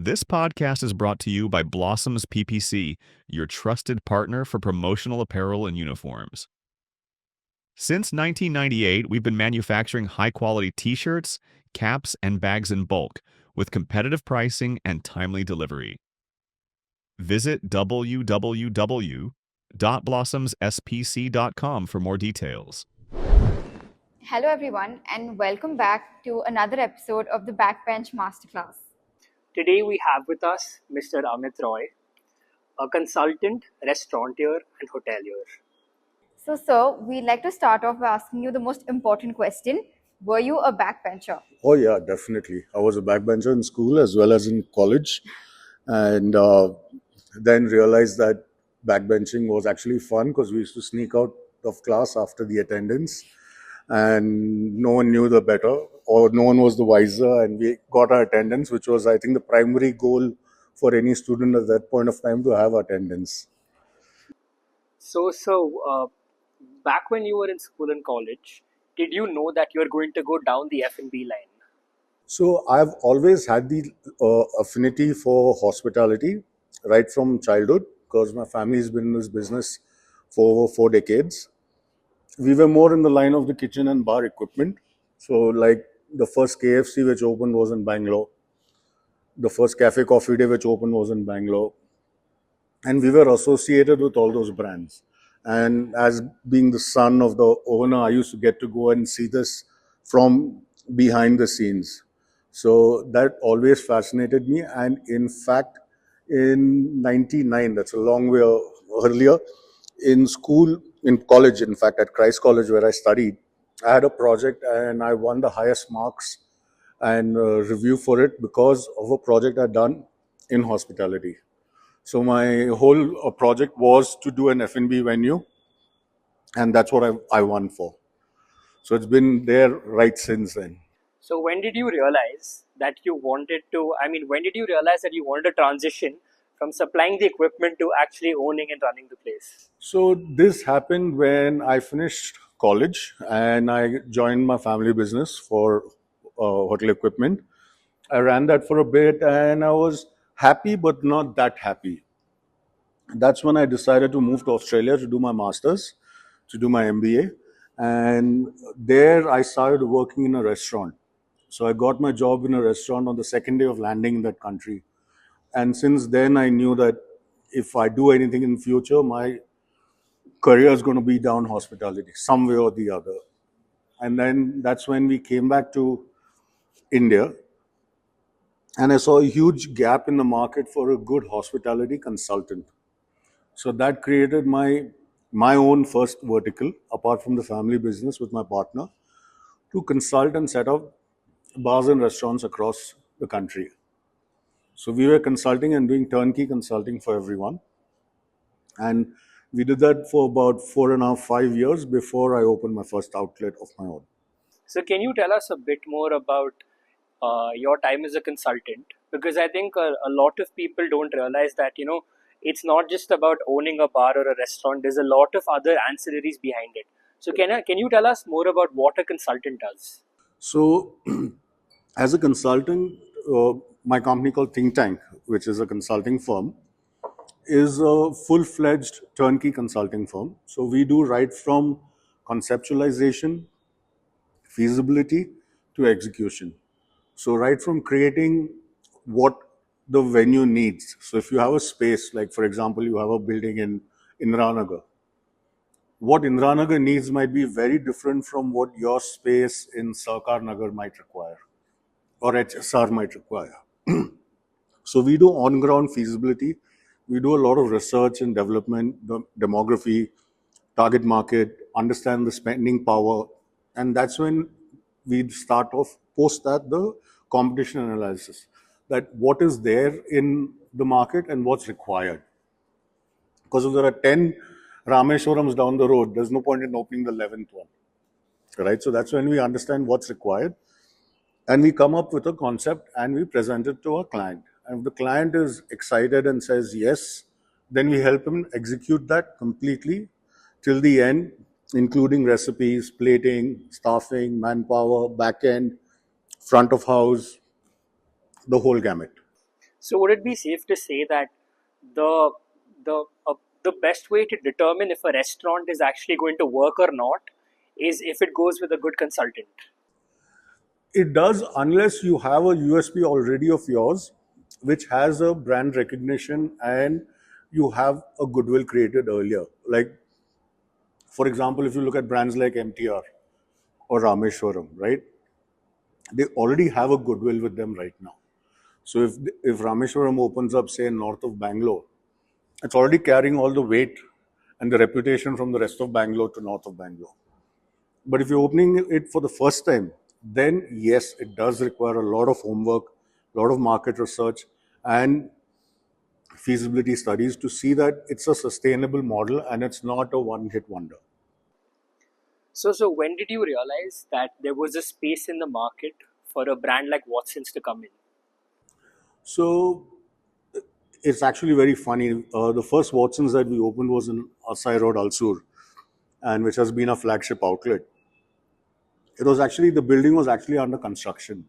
This podcast is brought to you by Blossoms PPC, your trusted partner for promotional apparel and uniforms. Since 1998, we've been manufacturing high-quality t-shirts, caps, and bags in bulk with competitive pricing and timely delivery. Visit www.blossomspc.com for more details. Hello everyone and welcome back to another episode of the Backbench Masterclass. Today we have with us Mr. Amit Roy, a consultant, restaurateur and hotelier. So sir, we'd like to start off by asking you the most important question. Were you a backbencher? Oh yeah, definitely. I was a backbencher in school as well as in college, and then realized that backbenching was actually fun because we used to sneak out of class after the attendance, and no one knew the better or no one was the wiser, and we got our attendance, which was, I think, the primary goal for any student at that point of time, to have attendance. So, back when you were in school and college, did you know that you were going to go down the F&B line? So I've always had the affinity for hospitality right from childhood because my family's been in this business for over 4 decades. We were more in the line of the kitchen and bar equipment. So like the first KFC which opened was in Bangalore. The first Cafe Coffee Day which opened was in Bangalore. And we were associated with all those brands. And as being the son of the owner, I used to get to go and see this from behind the scenes. So that always fascinated me. And in fact, in 99, that's a long way earlier, in school, in college, in fact, at Christ College where I studied, I had a project and I won the highest marks and review for it because of a project I'd done in hospitality. So my whole project was to do an F&B venue, and that's what I won for. So it's been there right since then. So when did you realize that you wanted to, when did you realize that you wanted to transition from supplying the equipment to actually owning and running the place? So this happened when I finished college and I joined my family business for hotel equipment. I ran that for a bit and I was happy but not that happy. That's when I decided to move to Australia to do my master's, to do my MBA. And there I started working in a restaurant. So I got my job in a restaurant on the second day of landing in that country. And since then, I knew that if I do anything in future, my career is going to be down hospitality, some way or the other. And then that's when we came back to India. And I saw a huge gap in the market for a good hospitality consultant. So that created my own first vertical, apart from the family business with my partner, to consult and set up bars and restaurants across the country. So we were consulting and doing turnkey consulting for everyone. And we did that for about 4.5, 5 years before I opened my first outlet of my own. So can you tell us a bit more about your time as a consultant? Because I think a lot of people don't realize that, it's not just about owning a bar or a restaurant. There's a lot of other ancillaries behind it. So can you tell us more about what a consultant does? So as a consultant, my company called Think Tank, which is a consulting firm, is a full-fledged turnkey consulting firm. So we do right from conceptualization, feasibility to execution. So right from creating what the venue needs. So if you have a space, like for example, you have a building in Indiranagar, what Indiranagar needs might be very different from what your space in Sarkar Nagar might require or HSR might require. So we do on-ground feasibility. We do a lot of research and development, the demography, target market, understand the spending power, and that's when we start off, post that, the competition analysis, that what is there in the market and what's required. Because if there are 10 Rameshwarams down the road, there's no point in opening the 11th one, right? So that's when we understand what's required, and we come up with a concept and we present it to our client. And if the client is excited and says yes, then we help him execute that completely till the end, including recipes, plating, staffing, manpower, back end, front of house, the whole gamut. So would it be safe to say that the the the best way to determine if a restaurant is actually going to work or not is if it goes with a good consultant? It does, unless you have a USP already of yours, which has a brand recognition and you have a goodwill created earlier. Like, for example, if you look at brands like MTR or Rameshwaram, right? They already have a goodwill with them right now. So if Rameshwaram opens up, say, north of Bangalore, it's already carrying all the weight and the reputation from the rest of Bangalore to north of Bangalore. But if you're opening it for the first time, then yes, it does require a lot of homework, a lot of market research, and feasibility studies to see that it's a sustainable model and it's not a one-hit wonder. So when did you realize that there was a space in the market for a brand like Watson's to come in? So it's actually very funny. The first Watsons that we opened was in Asai Road, Alsur, and which has been a flagship outlet. It was actually, the building was actually under construction,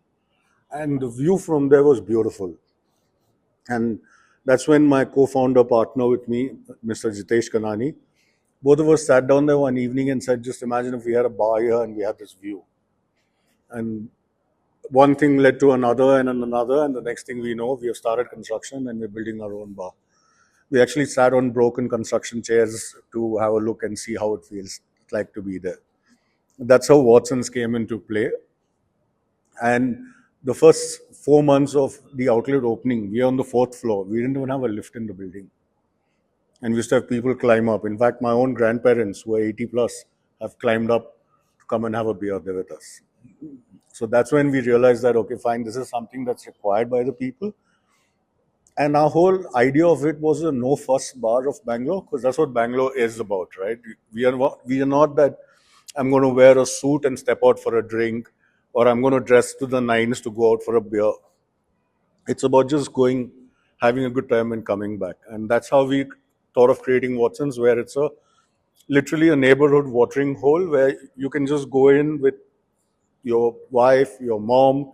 and the view from there was beautiful. And that's when my co-founder partner with me, Mr. Jitesh Kanani, both of us sat down there one evening and said, just imagine if we had a bar here and we had this view. And one thing led to another and another, and the next thing we know, we have started construction and we're building our own bar. We actually sat on broken construction chairs to have a look and see how it feels like to be there. That's how Watson's came into play. And the first 4 months of the outlet opening, we were on the fourth floor. We didn't even have a lift in the building. And we used to have people climb up. In fact, my own grandparents, who are 80 plus, have climbed up to come and have a beer there with us. So that's when we realized that, okay, fine, this is something that's required by the people. And our whole idea of it was a no fuss bar of Bangalore, because that's what Bangalore is about, right? We are not that I'm going to wear a suit and step out for a drink, or I'm going to dress to the nines to go out for a beer. It's about just going, having a good time and coming back. And that's how we thought of creating Watson's, where it's a literally a neighborhood watering hole where you can just go in with your wife, your mom,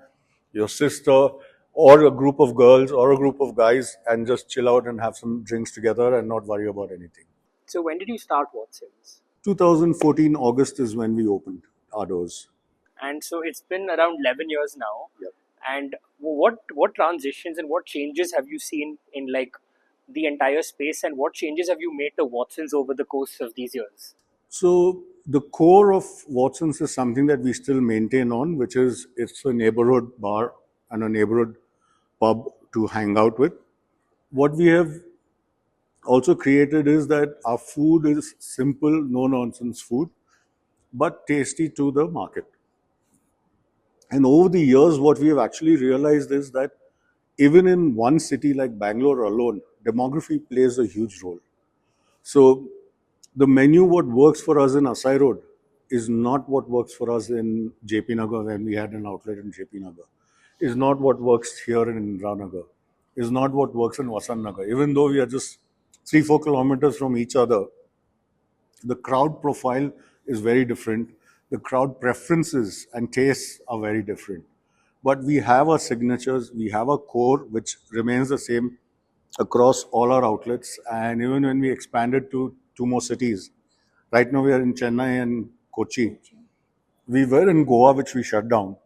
your sister, or a group of girls or a group of guys and just chill out and have some drinks together and not worry about anything. So when did you start Watson's? 2014 August is when we opened our doors. And so it's been around 11 years now. Yep. And what transitions and what changes have you seen in like the entire space, and what changes have you made to Watson's over the course of these years? So the core of Watson's is something that we still maintain on, which is it's a neighborhood bar and a neighborhood pub to hang out with. What we have also created is that our food is simple, no nonsense food, but tasty to the market. And over the years, what we have actually realized is that even in one city like Bangalore alone, demography plays a huge role. So the menu, what works for us in Asai Road, is not what works for us in JP Nagar when we had an outlet in JP Nagar, is not what works here in Indranagar, is not what works in Vasant Nagar. Even though we are just 3-4 kilometers from each other, the crowd profile is very different. The crowd preferences and tastes are very different. But we have our signatures, we have a core which remains the same across all our outlets. And even when we expanded to 2 more cities, right now we are in Chennai and Kochi. We were in Goa, which we shut down.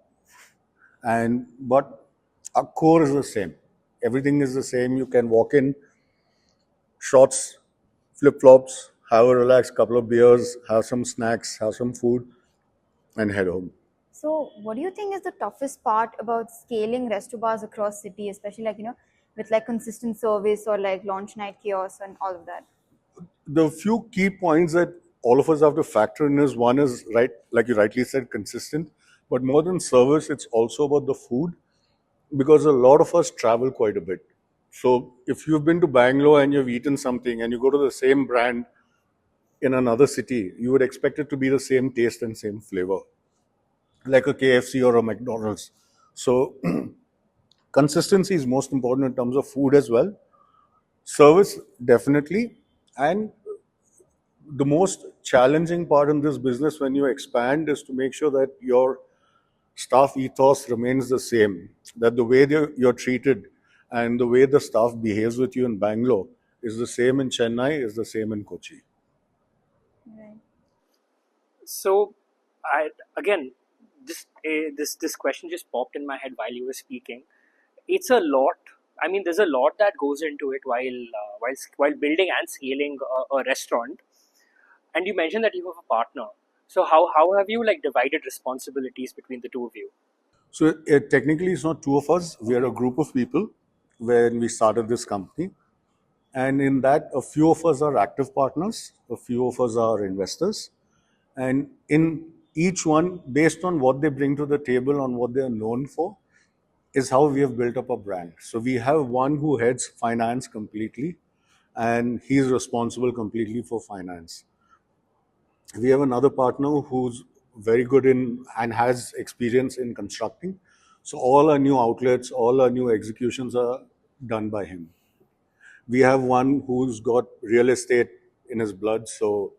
But our core is the same. Everything is the same. You can walk in, shorts, flip flops, have a relaxed couple of beers, have some snacks, have some food, and head home. So, what do you think is the toughest part about scaling resto bars across city, especially like with like consistent service or like launch night kiosks and all of that? The few key points that all of us have to factor in is, one is, right, like you rightly said, consistent. But more than service, it's also about the food, because a lot of us travel quite a bit. So if you've been to Bangalore and you've eaten something and you go to the same brand in another city, you would expect it to be the same taste and same flavor, like a KFC or a McDonald's. So consistency is most important in terms of food as well. Service, definitely. And the most challenging part in this business when you expand is to make sure that your staff ethos remains the same, that the way you're treated and the way the staff behaves with you in Bangalore is the same in Chennai, is the same in Kochi. Right. So, I again, this question just popped in my head while you were speaking. It's a lot. I mean, there's a lot that goes into it while building and scaling a restaurant. And you mentioned that you have a partner. So how have you like divided responsibilities between the two of you? So technically, it's not two of us. We are a group of people when we started this company. And in that, a few of us are active partners, a few of us are investors. And in each one, based on what they bring to the table, on what they are known for, is how we have built up a brand. So we have one who heads finance completely, and he's responsible completely for finance. We have another partner who's very good in and has experience in constructing. So all our new outlets, all our new executions are done by him. We have one who's got real estate in his blood, so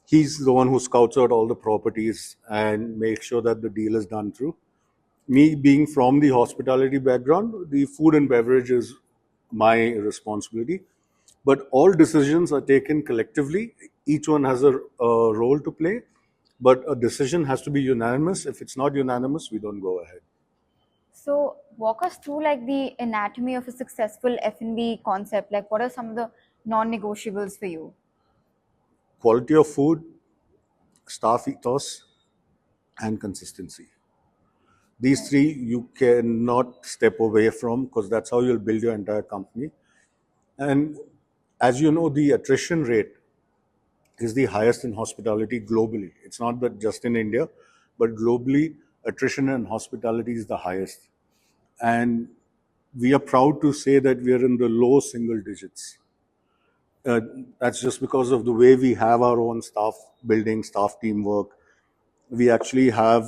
he's the one who scouts out all the properties and makes sure that the deal is done through. Me being from the hospitality background, the food and beverage is my responsibility. But all decisions are taken collectively. Each one has a role to play, but a decision has to be unanimous. If it's not unanimous, we don't go ahead. So walk us through like the anatomy of a successful F&B concept. Like what are some of the non-negotiables for you? Quality of food, staff ethos, and consistency. These three you cannot step away from because that's how you'll build your entire company. And as you know, the attrition rate is the highest in hospitality globally. It's not that just in India, but globally, attrition in hospitality is the highest. And we are proud to say that we are in the low single digits. Uh, that's just because of the way we have our own staff building, staff teamwork. We actually have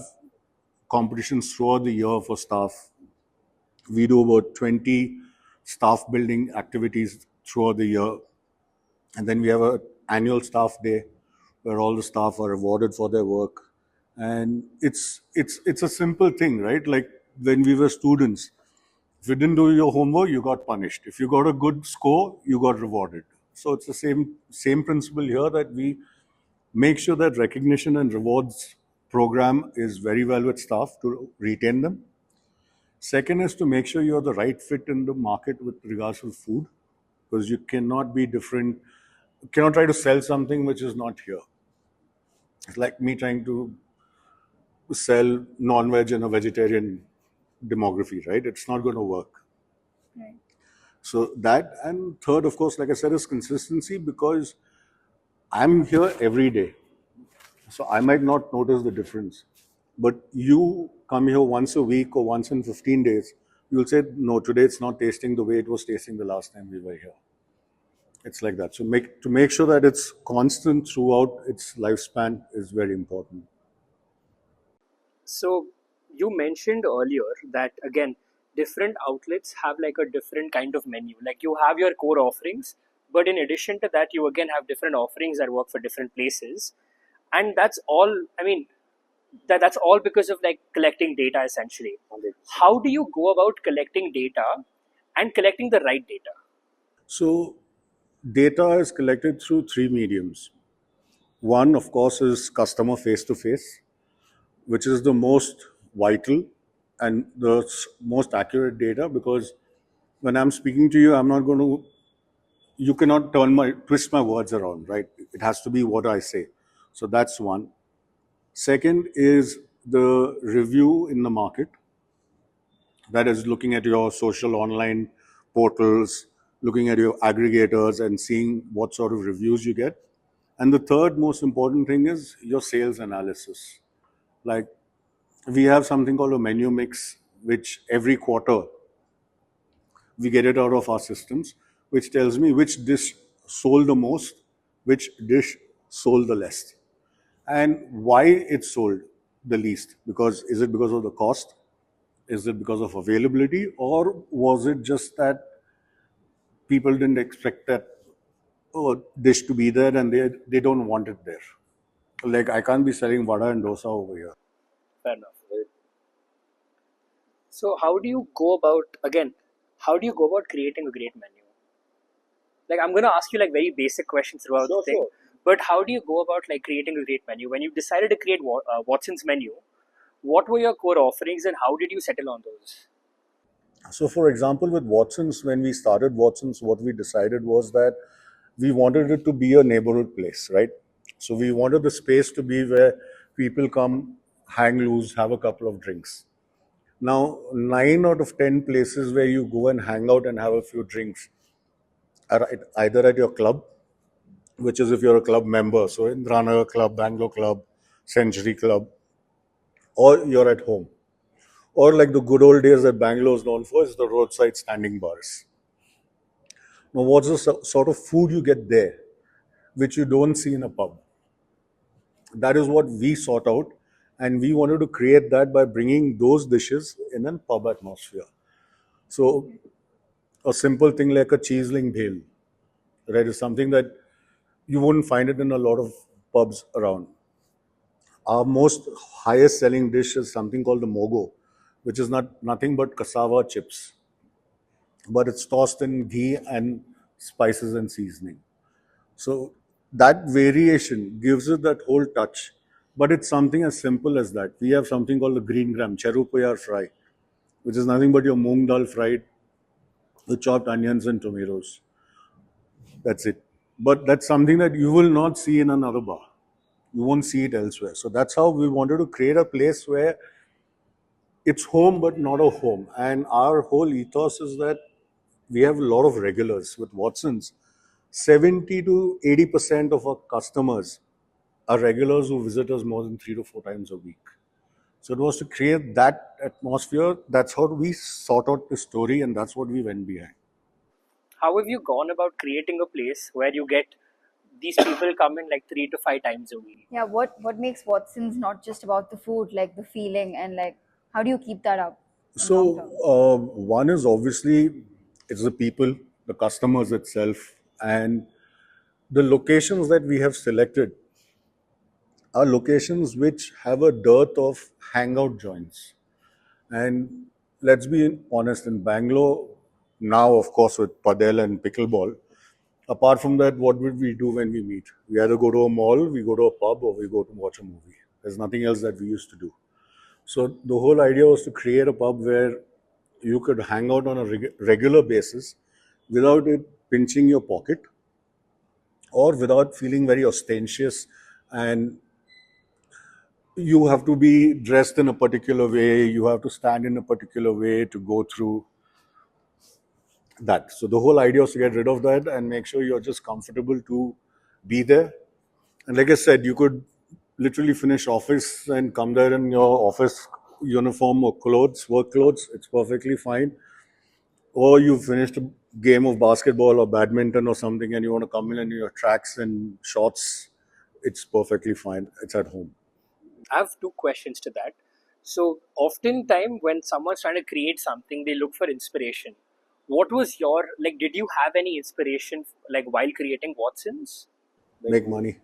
competitions throughout the year for staff. We do about 20 staff building activities throughout the year. And then we have an annual staff day where all the staff are rewarded for their work. And it's a simple thing, right? Like when we were students, if you didn't do your homework, you got punished. If you got a good score, you got rewarded. So it's the same principle here that we make sure that recognition and rewards program is very well with staff to retain them. Second is to make sure you're the right fit in the market with regards to food, because you cannot be different, cannot try to sell something which is not here. It's like me trying to sell non-veg in a vegetarian demography, right? It's not going to work. Right. So that, and third, of course, like I said, is consistency, because I'm here every day. So I might not notice the difference. But you come here once a week or once in 15 days, you'll say, no, today it's not tasting the way it was tasting the last time we were here. It's like that. So to make sure that it's constant throughout its lifespan is very important. So you mentioned earlier that again, different outlets have like a different kind of menu. Like you have your core offerings, but in addition to that, you again have different offerings that work for different places. And that's all, I mean, that's all because of like collecting data essentially. How do you go about collecting data and collecting the right data? So data is collected through three mediums. One, of course, is customer face to face, which is the most vital and the most accurate data, because when I'm speaking to you, I'm not going to, you cannot twist my words around, right? It has to be what I say. So that's one. Second is the review in the market, that is looking at your social online portals, looking at your aggregators and seeing what sort of reviews you get. And the third most important thing is your sales analysis. Like we have something called a menu mix, which every quarter we get it out of our systems, which tells me which dish sold the most, which dish sold the least, and why it sold the least. Because is it because of the cost? Is it because of availability? Or was it just that people didn't expect that dish to be there and they don't want it there? Like I can't be selling vada and dosa over here. Fair enough. So how do you go about again? how do you go about creating a great menu? Like, I'm going to ask you like very basic questions throughout the thing, but how do you go about like creating a great menu? When you decided to create Watson's menu, what were your core offerings and how did you settle on those? So, for example, with Watson's, when we started Watson's, what we decided was that we wanted it to be a neighborhood place, right? So, we wanted the space to be where people come, hang loose, have a couple of drinks. Now, 9 out of 10 places where you go and hang out and have a few drinks are either at your club, which is if you're a club member, so Indranagar Club, Bangalore Club, Century Club, or you're at home. Or like the good old days that Bangalore is known for is the roadside standing bars. Now, what's the sort of food you get there, which you don't see in a pub? That is what we sought out, and we wanted to create that by bringing those dishes in a pub atmosphere. So, a simple thing like a cheeseling bhel, right, is something that you wouldn't find it in a lot of pubs around. Our most highest selling dish is something called the mogo, which is nothing but cassava chips, but it's tossed in ghee and spices and seasoning. So that variation gives it that whole touch. But it's something as simple as that. We have something called the green gram, cheru payar fry, which is nothing but your moong dal fried with chopped onions and tomatoes. That's it. But that's something that you will not see in another bar. You won't see it elsewhere. So that's how we wanted to create a place where it's home but not a home. And our whole ethos is that we have a lot of regulars with Watson's. 70 to 80% of our customers are regulars who visit us more than 3 to 4 times a week. So it was to create that atmosphere. That's how we sought out the story, and that's what we went behind. How have you gone about creating a place where you get these people come in like 3 to 5 times a week? Yeah, what makes Watson's not just about the food, like the feeling, and like how do you keep that up in long term? One is obviously it's the people, the customers itself, and the locations that we have selected are locations which have a dearth of hangout joints. And let's be honest, in Bangalore, now of course with padel and pickleball, apart from that, what would we do when we meet? We either go to a mall, we go to a pub, or we go to watch a movie. There's nothing else that we used to do. So the whole idea was to create a pub where you could hang out on a regular basis without it pinching your pocket or without feeling very ostentatious, and you have to be dressed in a particular way, you have to stand in a particular way to go through that. So the whole idea was to get rid of that and make sure you're just comfortable to be there. And like I said, you could literally finish office and come there in your office uniform or clothes, work clothes. It's perfectly fine. Or you finished a game of basketball or badminton or something and you want to come in your tracks and shorts. It's perfectly fine. It's at home. I have two questions to that. So, oftentimes when someone's trying to create something, they look for inspiration. What was your like? Did you have any inspiration like while creating Watson's? Make money.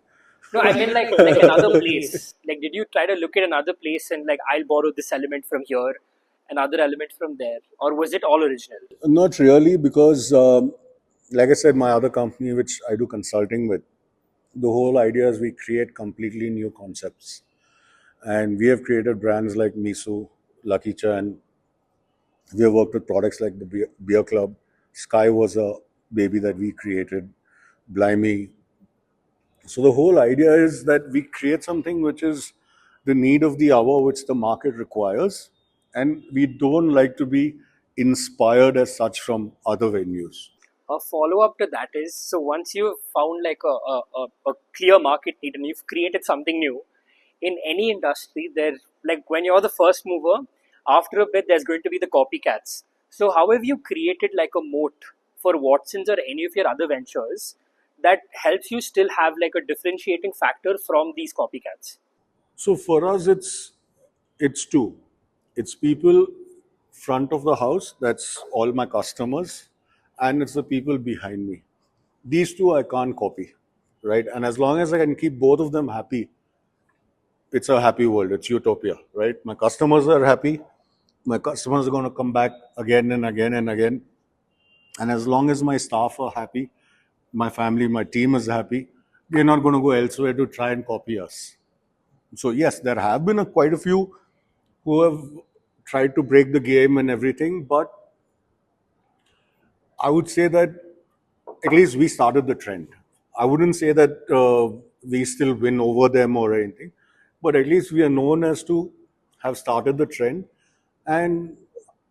No, I mean like another place. Like, did you try to look at another place and like I'll borrow this element from here, another element from there, or was it all original? Not really, because, like I said, my other company, which I do consulting with, the whole idea is we create completely new concepts. And we have created brands like Miso, Lucky Chan. We have worked with products like the Beer Club. Sky was a baby that we created. Blimey. So the whole idea is that we create something which is the need of the hour, which the market requires. And we don't like to be inspired as such from other venues. A follow up to that is, so once you've found like a clear market need and you've created something new in any industry, there like when you're the first mover, after a bit there's going to be the copycats. So how have you created like a moat for Watson's or any of your other ventures that helps you still have like a differentiating factor from these copycats? So for us, it's two. It's people front of the house. That's all my customers, and it's the people behind me. These two I can't copy, right? And as long as I can keep both of them happy, it's a happy world. It's utopia, right? My customers are happy. My customers are going to come back again and again and again. And as long as my staff are happy, my family, my team is happy, they're not going to go elsewhere to try and copy us. So yes, there have been quite a few who have tried to break the game and everything, but I would say that at least we started the trend. I wouldn't say that we still win over them or anything, but at least we are known as to have started the trend, and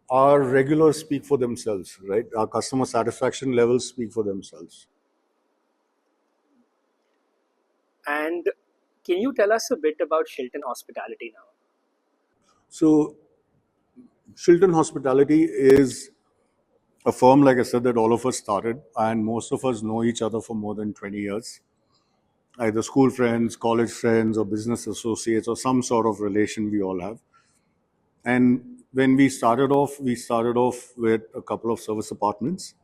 our regulars speak for themselves, right? Our customer satisfaction levels speak for themselves. And can you tell us a bit about Shilton Hospitality now? So, Shilton Hospitality is a firm, like I said, that all of us started, and most of us know each other for more than 20 years, either school friends, college friends, or business associates, or some sort of relation we all have. And when we started off with a couple of service apartments.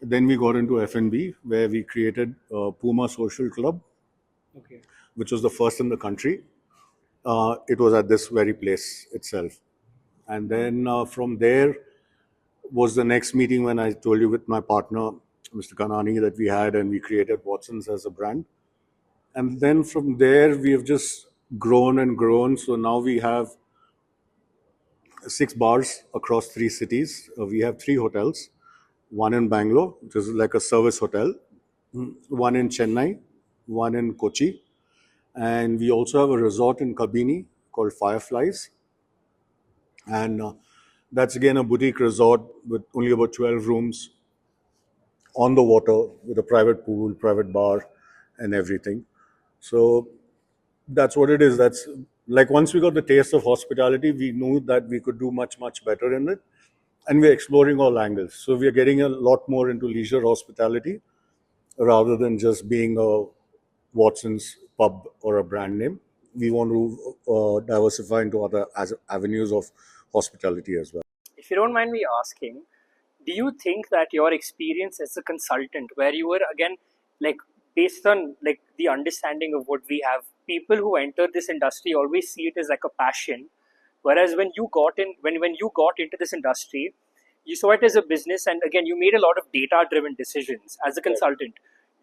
Then we got into F&B, where we created Puma Social Club, Okay. which was the first in the country. It was at this very place itself. And then from there was the next meeting when I told you with my partner, Mr. Kanani, that we had, and we created Watson's as a brand. And then from there, we have just grown and grown. So now we have 6 bars across 3 cities. We have 3 hotels, one in Bangalore, which is like a service hotel, one in Chennai, one in Kochi, and we also have a resort in Kabini called Fireflies, and that's again a boutique resort with only about 12 rooms on the water with a private pool, private bar, and everything. So that's what it is. That's like once we got the taste of hospitality, we knew that we could do much better in it, and we're exploring all angles. So we are getting a lot more into leisure hospitality rather than just being a Watson's pub or a brand name. We want to diversify into other avenues of hospitality as well. If you don't mind me asking, do you think that your experience as a consultant, where you were again, like based on like the understanding of what we have, people who enter this industry always see it as like a passion, whereas when you got into this industry, you saw it as a business, and again you made a lot of data driven decisions as a consultant.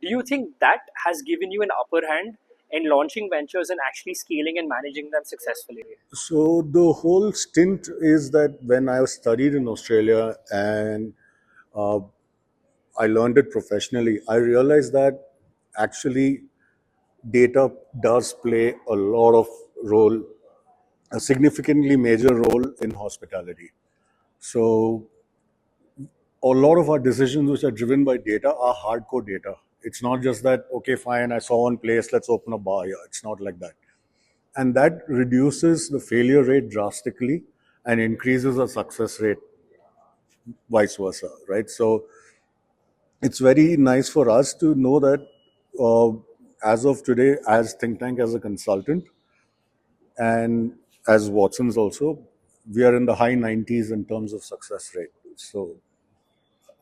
Do you think that has given you an upper hand in launching ventures and actually scaling and managing them successfully? So the whole stint is that when I studied in Australia and uh, I learned it professionally, I realized that actually data does play a lot of role, a significantly major role in hospitality. So a lot of our decisions which are driven by data are hardcore data. It's not just that, okay, fine, I saw one place, let's open a bar here. It's not like that. And that reduces the failure rate drastically and increases the success rate, vice versa, right? So it's very nice for us to know that uh, as of today, as Think Tank, as a consultant, and as Watson's also, we are in the high 90s in terms of success rate. So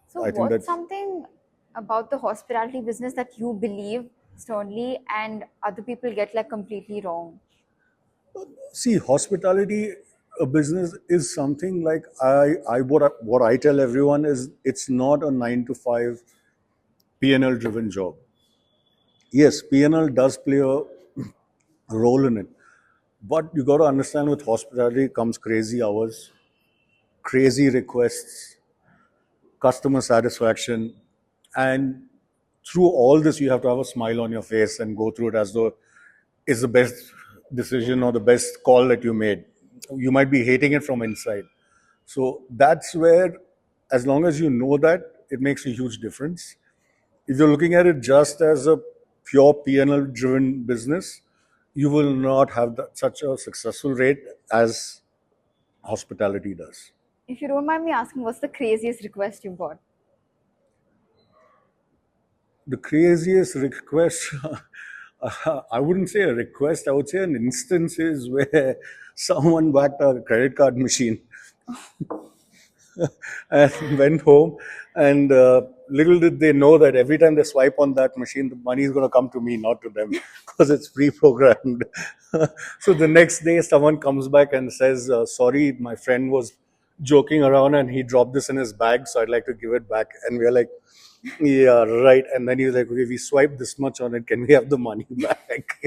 So, I think what's that's something about the hospitality business that you believe sternly and other people get like completely wrong? See, hospitality, a business is something like what I tell everyone is it's not a 9 to 5 P&L driven job. Yes, P&L does play a role in it, but you got to understand with hospitality comes crazy hours, crazy requests, customer satisfaction, and through all this you have to have a smile on your face and go through it as though it's the best decision or the best call that you made. You might be hating it from inside. So that's where, as long as you know that, it makes a huge difference. If you're looking at it just as a pure P&L driven business, you will not have such a successful rate as hospitality does. If you don't mind me asking, what's the craziest request you got? The craziest request, I wouldn't say a request, I would say an instance is where someone whacked a credit card machine and went home. And little did they know that every time they swipe on that machine, the money is going to come to me, not to them, because it's pre-programmed. So the next day, someone comes back and says, "Sorry, my friend was joking around, and he dropped this in his bag, so I'd like to give it back. And we are like, yeah, right. And then he was like, okay, we swiped this much on it. Can we have the money back?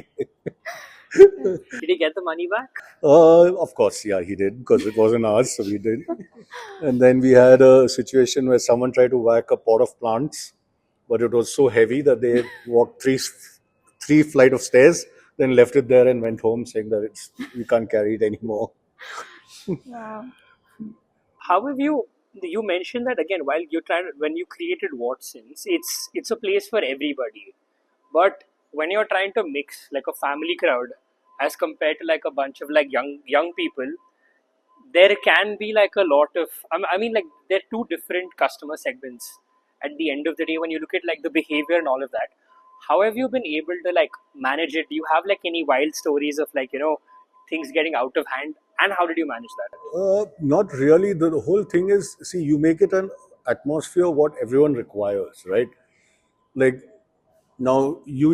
Did he get the money back? Of course, yeah, he did, because it wasn't ours, so we did. And then we had a situation where someone tried to whack a pot of plants, but it was so heavy that they walked three flight of stairs, then left it there and went home saying that we can't carry it anymore. Wow. How have you mentioned that again while you're trying when you created Watsons, it's a place for everybody. But when you're trying to mix like a family crowd as compared to like a bunch of like young people, there can be like a lot of I mean like they're two different customer segments at the end of the day when you look at like the behavior and all of that. How have you been able to like manage it? Do you have like any wild stories of like things getting out of hand, and how did you manage that? Not really. The whole thing is, see, you make it an atmosphere what everyone requires, right? Like now, you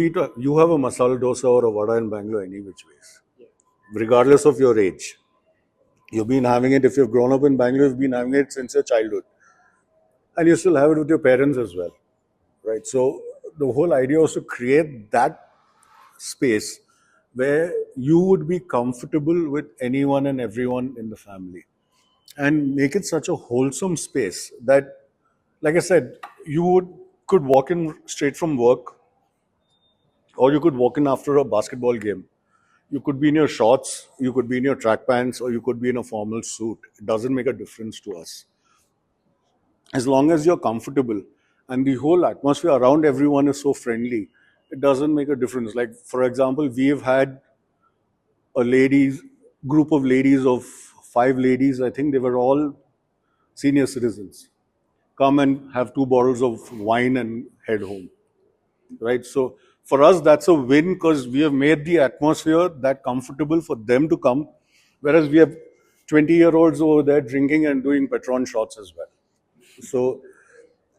have a masala dosa or a vada in Bangalore any which ways, regardless of your age. You've been having it, if you've grown up in Bangalore, you've been having it since your childhood. And you still have it with your parents as well, right? So the whole idea was to create that space where you would be comfortable with anyone and everyone in the family, and make it such a wholesome space that, like I said, you could walk in straight from work, or you could walk in after a basketball game. You could be in your shorts, you could be in your track pants, or you could be in a formal suit. It doesn't make a difference to us. As long as you're comfortable and the whole atmosphere around everyone is so friendly, it doesn't make a difference. Like, for example, we've had a ladies group of ladies of 5 ladies. I think they were all senior citizens. Come and have 2 bottles of wine and head home, right? So for us, that's a win, because we have made the atmosphere that comfortable for them to come, whereas we have 20-year-olds over there drinking and doing Patron shots as well. So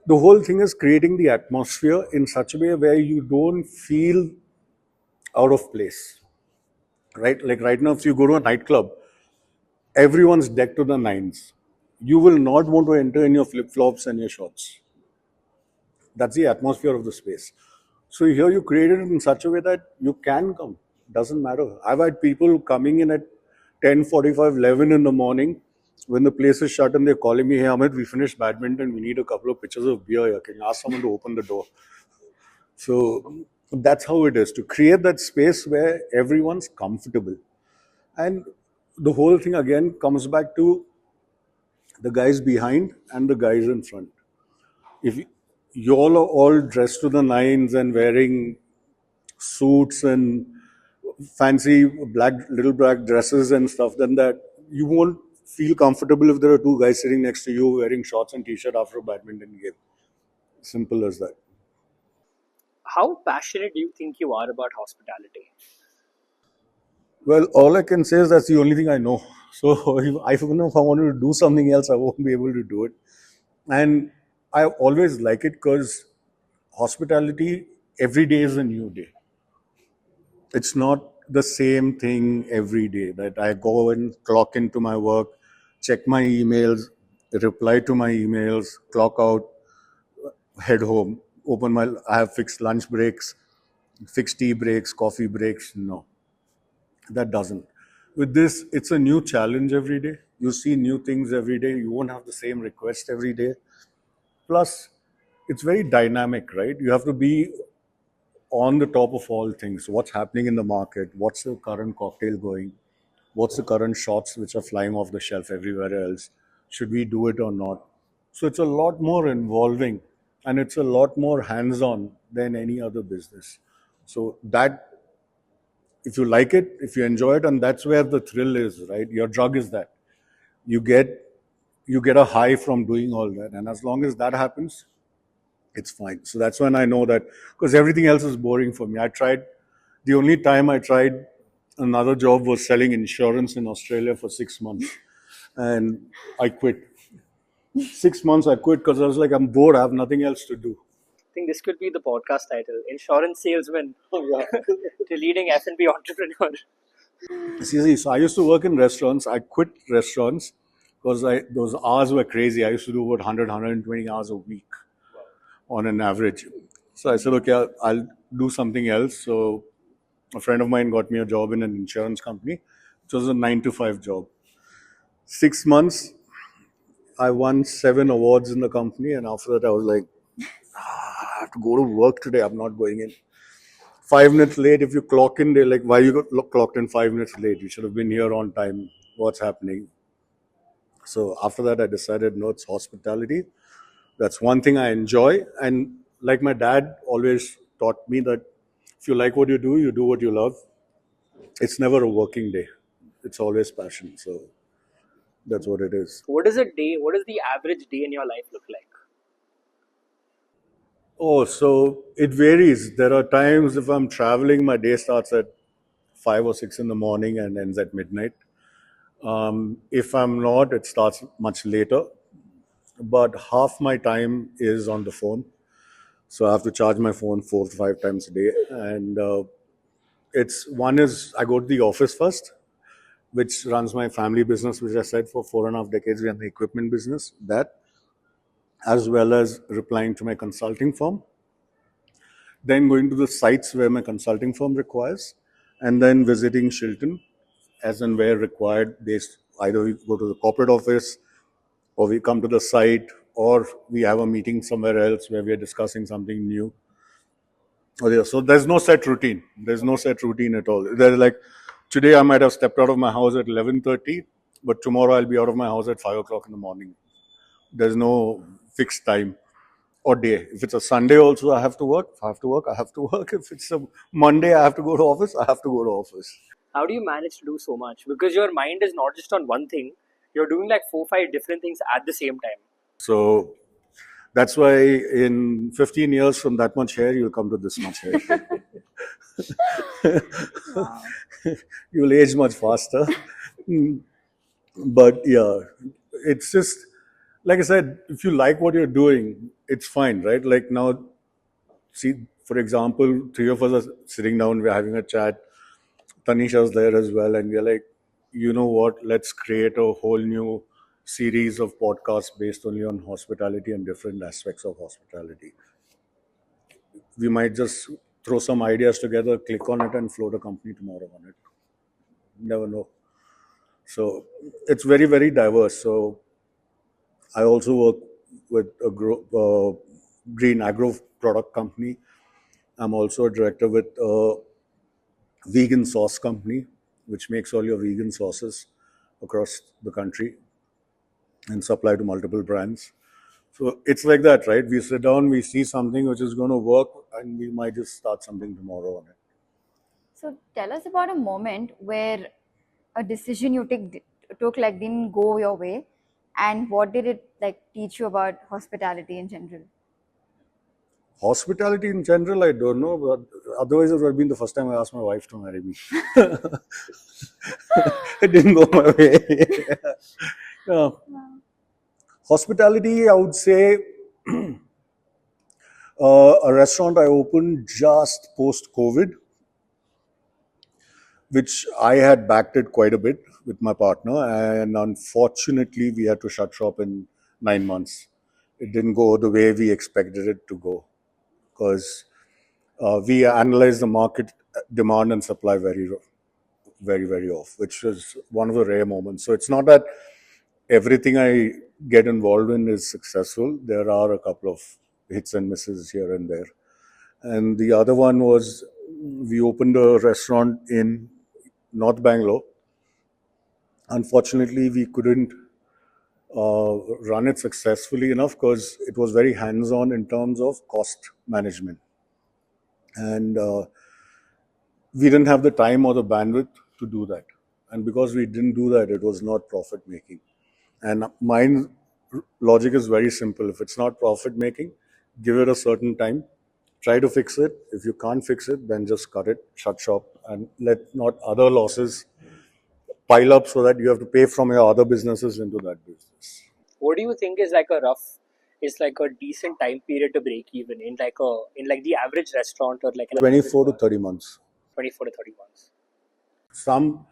the whole thing is creating the atmosphere in such a way where you don't feel out of place, right? Like right now, if you go to a nightclub, everyone's decked to the nines. You will not want to enter in your flip flops and your shorts. That's the atmosphere of the space. So here you create it in such a way that you can come. Doesn't matter. I've had people coming in at 10:45, 11 in the morning when the place is shut, and they're calling me, hey Amit, we finished badminton. We need a couple of pitchers of beer here. Can you ask someone to open the door? So that's how it is, to create that space where everyone's comfortable. And the whole thing again comes back to the guys behind and the guys in front. If you all are all dressed to the nines and wearing suits and fancy little black dresses and stuff, then that you won't feel comfortable if there are two guys sitting next to you wearing shorts and t-shirt after a badminton game. Simple as that. How passionate do you think you are about hospitality? Well, all I can say is that's the only thing I know. So if I wanted to do something else, I won't be able to do it. And I always like it because hospitality, every day is a new day. It's not the same thing every day that I go and clock into my work, check my emails, reply to my emails, clock out, head home, I have fixed lunch breaks, fixed tea breaks, coffee breaks. No, that doesn't. With this, it's a new challenge every day. You see new things every day. You won't have the same request every day. Plus, it's very dynamic, right? You have to be on the top of all things. What's happening in the market? What's the current cocktail going? What's the current shots which are flying off the shelf everywhere else? Should we do it or not? So it's a lot more involving, and it's a lot more hands-on than any other business. So that, if you like it, if you enjoy it, and that's where the thrill is, right? Your drug is that you get you get a high from doing all that, and as long as that happens, it's fine. So that's when I know that, because everything else is boring for me. The only time I tried another job was selling insurance in Australia for 6 months, and I quit. 6 months I quit because I was like, I'm bored. I have nothing else to do. I think this could be the podcast title: Insurance Salesman Yeah. to Leading F&B Entrepreneur. See, so I used to work in restaurants. I quit restaurants because those hours were crazy. I used to do about 100, 120 hours a week on an average. So I said, okay, I'll do something else. So a friend of mine got me a job in an insurance company, which was a 9 to 5 job. 6 months, I won 7 awards in the company, and after that, I was like, I have to go to work today. I'm not going in. 5 minutes late, if you clock in, they're like, why you clocked in 5 minutes late? You should have been here on time. What's happening? So after that, I decided, no, it's hospitality. That's one thing I enjoy. And like my dad always taught me that if you like what you do what you love. It's never a working day. It's always passion. So that's what it is. What is a day? What does the average day in your life look like? Oh, so it varies. There are times if I'm traveling, my day starts at 5 or 6 in the morning and ends at midnight. If I'm not, it starts much later. But half my time is on the phone. So I have to charge my phone 4 to 5 times a day. And it's one is I go to the office first, which runs my family business, which I said for 4.5 decades, we are in the equipment business. That, as well as replying to my consulting firm, then going to the sites where my consulting firm requires, and then visiting Shilton as and where required. Based either we go to the corporate office, or we come to the site, or we have a meeting somewhere else where we are discussing something new. So there's no set routine. There's no set routine at all. There's like today I might have stepped out of my house at 11:30, but tomorrow I'll be out of my house at 5 o'clock in the morning. There's no fixed time or day. If it's a Sunday also, I have to work. If I have to work, I have to work. If it's a Monday, I have to go to office, I have to go to office. How do you manage to do so much? Because your mind is not just on one thing. You're doing like 4, 5 different things at the same time. So that's why in 15 years from that much hair, you'll come to this much hair. Wow. You'll age much faster. But yeah, it's just like I said, if you like what you're doing, it's fine, right? Like now, see, for example, three of us are sitting down, we're having a chat. Tanisha's there as well, and we're like, you know what? Let's create a whole new series of podcasts based only on hospitality and different aspects of hospitality. We might just throw some ideas together, click on it, and float a company tomorrow on it. Never know. So it's very, very diverse. So I also work with a green agro product company. I'm also a director with a vegan sauce company, which makes all your vegan sauces across the country and supply to multiple brands. So it's like that, right? We sit down, we see something which is going to work, and we might just start something tomorrow on it. So tell us about a moment where a decision you took like didn't go your way, and what did it like teach you about hospitality in general? Hospitality in general, I don't know, but otherwise it would have been the first time I asked my wife to marry me. It didn't go my way. Yeah. Hospitality, I would say, a restaurant I opened just post-COVID, which I had backed it quite a bit with my partner, and unfortunately, we had to shut shop in 9 months. It didn't go the way we expected it to go because we analyzed the market demand and supply very, very, very off, which was one of the rare moments. So it's not that everything I get involved in is successful. There are a couple of hits and misses here and there. And the other one was we opened a restaurant in North Bangalore. Unfortunately, we couldn't run it successfully enough because it was very hands-on in terms of cost management. And we didn't have the time or the bandwidth to do that. And because we didn't do that, it was not profit making. And my logic is very simple. If it's not profit making, give it a certain time, try to fix it. If you can't fix it, then just cut it, shut shop, and let not other losses pile up so that you have to pay from your other businesses into that business. What do you think is like a decent time period to break even in like the average restaurant or like an 24 to 30 months. 24 to 30 months? Some,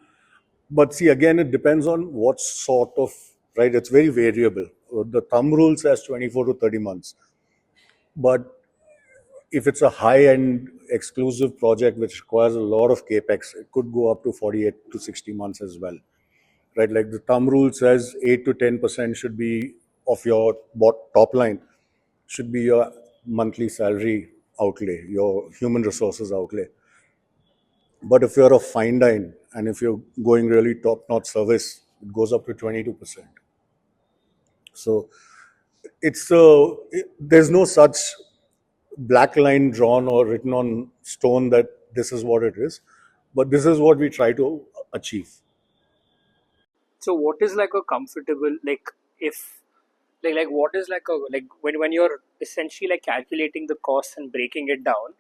but see, again, it depends on what sort of right? It's very variable. The thumb rule says 24 to 30 months. But if it's a high-end exclusive project which requires a lot of capex, it could go up to 48 to 60 months as well, right? Like the thumb rule says, 8 to 10% should be of your top line should be your monthly salary outlay, your human resources outlay. But if you're a fine dine and if you're going really top-notch service, it goes up to 22%. So there's no such black line drawn or written on stone that this is what it is, but this is what we try to achieve. So what is like a comfortable, like, if like what is like a, like when you're essentially like calculating the costs and breaking it down,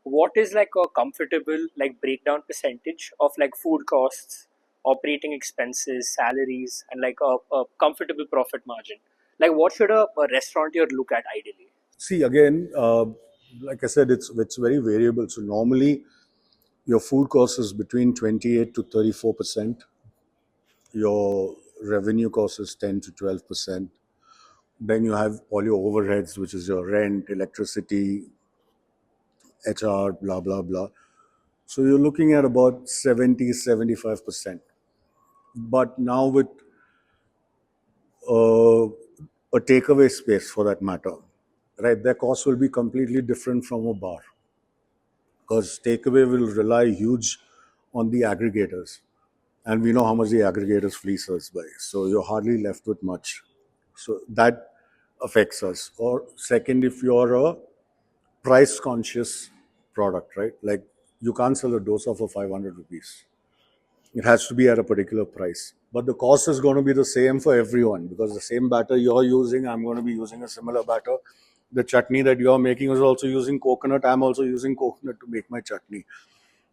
what is like a comfortable like breakdown percentage of like food costs, operating expenses, salaries, and like a comfortable profit margin? Like what should a restaurateur look at ideally? See, again, like I said, it's very variable. So normally your food cost is between 28 to 34%. Your revenue cost is 10 to 12%. Then you have all your overheads, which is your rent, electricity, HR, blah, blah, blah. So you're looking at about 70, 75%. But now with uh, a takeaway space for that matter, right, their costs will be completely different from a bar because takeaway will rely huge on the aggregators. And we know how much the aggregators fleece us by. So you're hardly left with much. So that affects us. Or second, if you're a price conscious product, right? Like you can't sell a dosa for 500 rupees. It has to be at a particular price. But the cost is going to be the same for everyone because the same batter you're using, I'm going to be using a similar batter. The chutney that you're making is also using coconut. I'm also using coconut to make my chutney.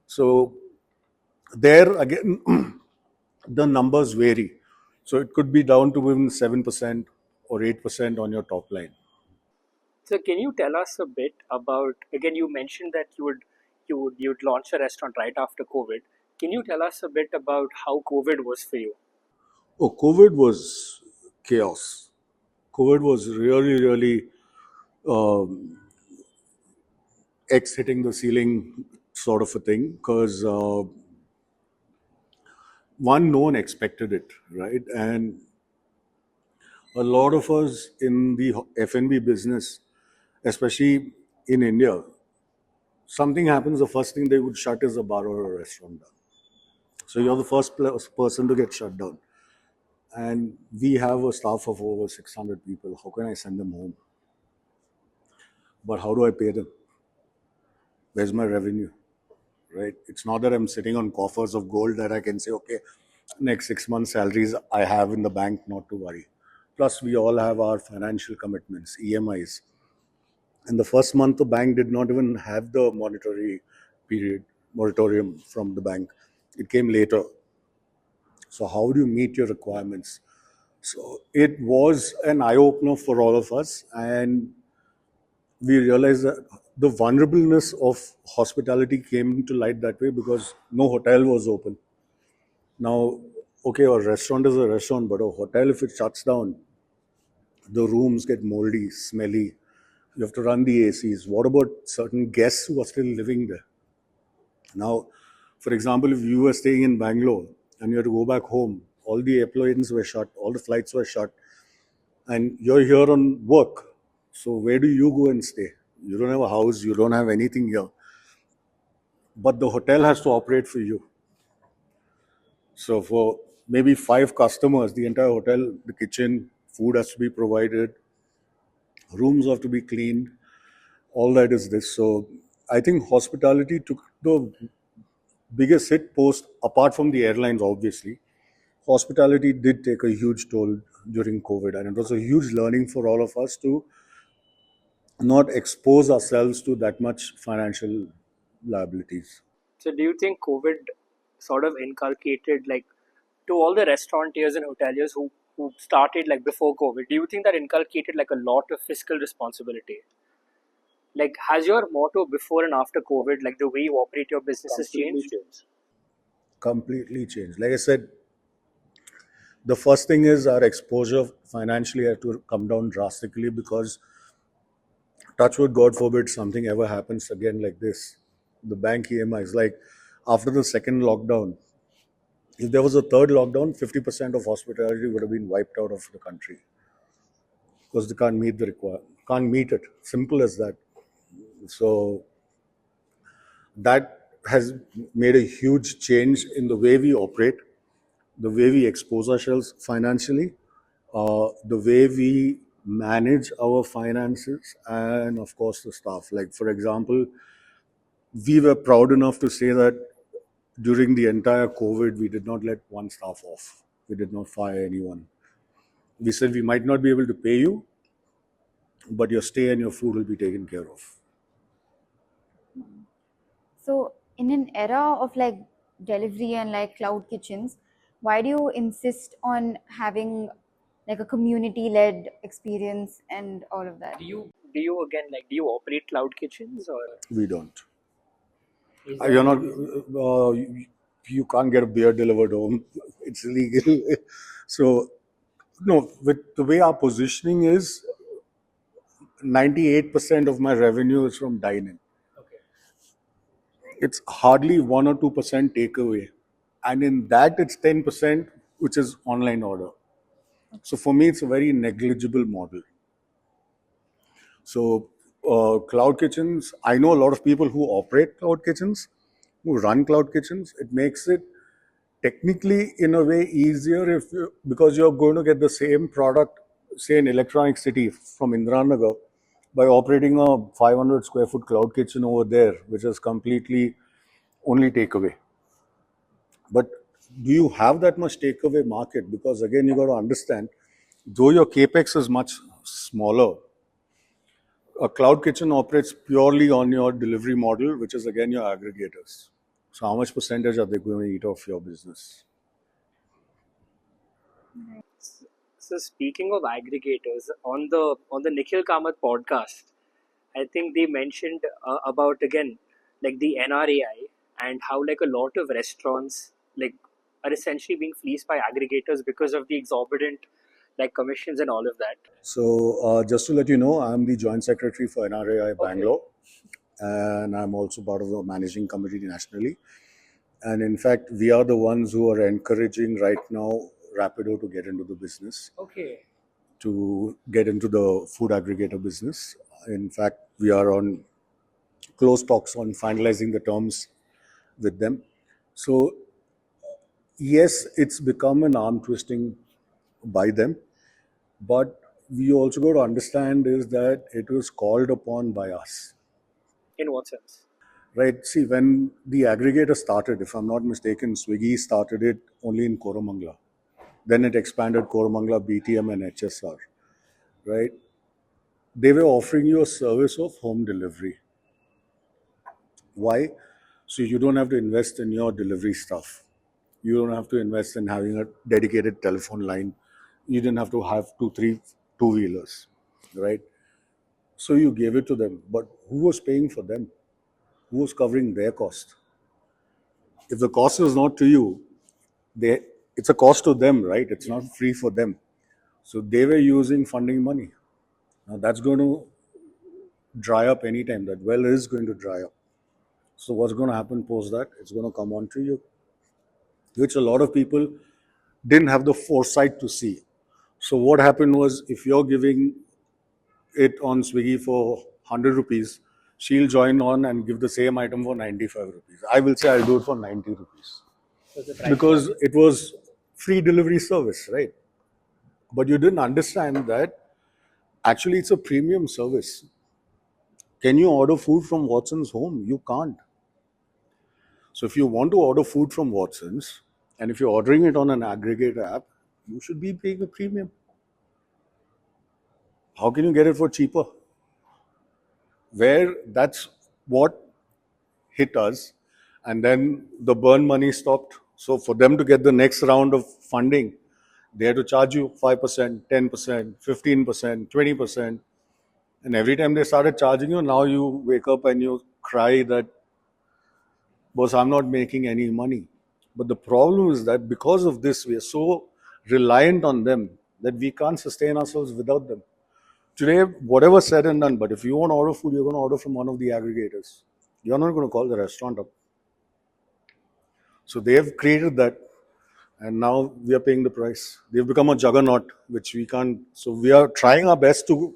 So there again, the numbers vary. So it could be down to even 7% or 8% on your top line. So can you tell us a bit about, again, you mentioned that you'd launch a restaurant right after COVID. Can you tell us a bit about how COVID was for you? Oh, COVID was chaos. COVID was really, really um, X hitting the ceiling sort of a thing because one, no one expected it, right? And a lot of us in the F&B business, especially in India, something happens, the first thing they would shut is a bar or a restaurant down. So you're the first person to get shut down. And we have a staff of over 600 people. How can I send them home? But how do I pay them? Where's my revenue? Right? It's not that I'm sitting on coffers of gold that I can say, okay, next 6 months' salaries I have in the bank, not to worry. Plus, we all have our financial commitments, EMIs. And the first month, the bank did not even have the moratorium from the bank. It came later. So, how do you meet your requirements? So, it was an eye opener for all of us. And we realized that the vulnerableness of hospitality came to light that way because no hotel was open. Now, okay, a restaurant is a restaurant, but a hotel, if it shuts down, the rooms get moldy, smelly. You have to run the ACs. What about certain guests who are still living there? Now, for example, if you were staying in Bangalore and you had to go back home, all the airplanes were shut, all the flights were shut, and you're here on work. So, where do you go and stay? You don't have a house, you don't have anything here. But the hotel has to operate for you. So for maybe 5 customers, the entire hotel, the kitchen, food has to be provided, rooms have to be cleaned, all that is this. So I think hospitality took the biggest hit post, apart from the airlines, obviously. Hospitality did take a huge toll during COVID, and it was a huge learning for all of us to not expose ourselves to that much financial liabilities. So do you think COVID sort of inculcated, like, to all the restaurateurs and hoteliers who started like before COVID, do you think that inculcated like a lot of fiscal responsibility? Like, has your motto before and after COVID, like the way you operate your businesses, changed? Completely changed. Like I said, The first thing is our exposure financially had to come down drastically because, touchwood, God forbid, something ever happens again like this. The bank EMIs, like after the second lockdown, if there was a third lockdown, 50% of hospitality would have been wiped out of the country because they can't meet the can't meet it. Simple as that. So that has made a huge change in the way we operate, the way we expose ourselves financially, the way we manage our finances, and of course the staff. Like, for example, we were proud enough to say that during the entire COVID, we did not let one staff off. We did not fire anyone. We said we might not be able to pay you, but your stay and your food will be taken care of. So, in an era of like delivery and like cloud kitchens, why do you insist on having like a community-led experience and all of that? Do you operate cloud kitchens, or We don't. is You're that not. You can't get a beer delivered home. It's illegal. So no. With the way our positioning is, 98% of my revenue is from dining. okay? It's hardly 1 or 2% takeaway, and in that it's 10% which is online order. So for me, it's a very negligible model. So cloud kitchens, I know a lot of people who operate cloud kitchens, who run cloud kitchens. It makes it technically in a way easier if you, because you're going to get the same product, say in Electronic City from Indranagar, by operating a 500 square foot cloud kitchen over there, which is completely only takeaway. But do you have that much takeaway market? Because again, you got to understand, though your capex is much smaller, a cloud kitchen operates purely on your delivery model, which is again your aggregators. So how much percentage are they going to eat off your business? So speaking of aggregators, on the Nikhil Kamath podcast, I think they mentioned about again like the NRAI and how like a lot of restaurants like are essentially being fleeced by aggregators because of the exorbitant like commissions and all of that. So just to let you know, I'm the joint secretary for NRAI Bangalore, and I'm also part of the managing committee nationally. And in fact, we are the ones who are encouraging right now Rapido to get into the business, Okay. to get into the food aggregator business. In fact, we are on close talks on finalizing the terms with them. So yes, it's become an arm twisting by them, but we also got to understand is that it was called upon by us. In what sense? Right. See, when the aggregator started, if I'm not mistaken, Swiggy started it only in Koramangala. Then it expanded Koramangala, BTM, and HSR. Right. They were offering you a service of home delivery. Why? So you don't have to invest in your delivery stuff. You don't have to invest in having a dedicated telephone line. You didn't have to have three two-wheelers. Right. So you gave it to them. But who was paying for them? Who was covering their cost? If the cost is not to you, it's a cost to them, right? It's not free for them. So they were using funding money. Now that's going to dry up anytime. That well is going to dry up. So what's going to happen post that? It's going to come on to you, which a lot of people didn't have the foresight to see. So what happened was, if you're giving it on Swiggy for 100 rupees, she'll join on and give the same item for 95 rupees. I will say I'll do it for 90 rupees because it was free delivery service, right? But you didn't understand that actually it's a premium service. Can you order food from Watson's home? You can't. So if you want to order food from Watson's, and if you're ordering it on an aggregator app, you should be paying a premium. How can you get it for cheaper? Where that's what hit us, and then the burn money stopped. So for them to get the next round of funding, they had to charge you 5%, 10%, 15%, 20%. And every time they started charging you, now you wake up and you cry that, boss, I'm not making any money. But the problem is that because of this, we are so reliant on them that we can't sustain ourselves without them. Today, whatever said and done, but if you want to order food, you're going to order from one of the aggregators. You're not going to call the restaurant up. So they have created that, and now we are paying the price. They've become a juggernaut, which we can't. So we are trying our best to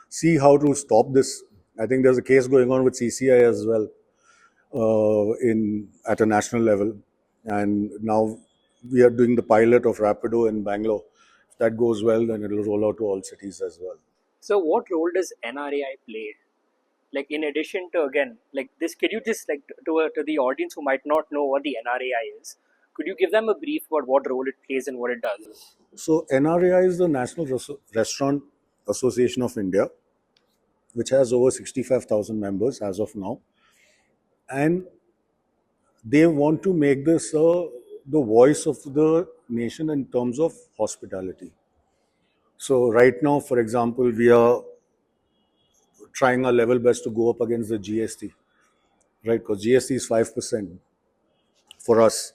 see how to stop this. I think there's a case going on with CCI as well, in at a national level, and now we are doing the pilot of Rapido in Bangalore. If that goes well, then it'll roll out to all cities as well. So what role does NRAI play? Like in addition to again like this, could you just like to the audience who might not know what the NRAI is, could you give them a brief about what role it plays and what it does? So NRAI is the National Restaurant Association of India, which has over 65,000 members as of now, and they want to make this the voice of the nation in terms of hospitality. So right now, for example, we are trying our level best to go up against the GST, right? Because GST is 5% for us.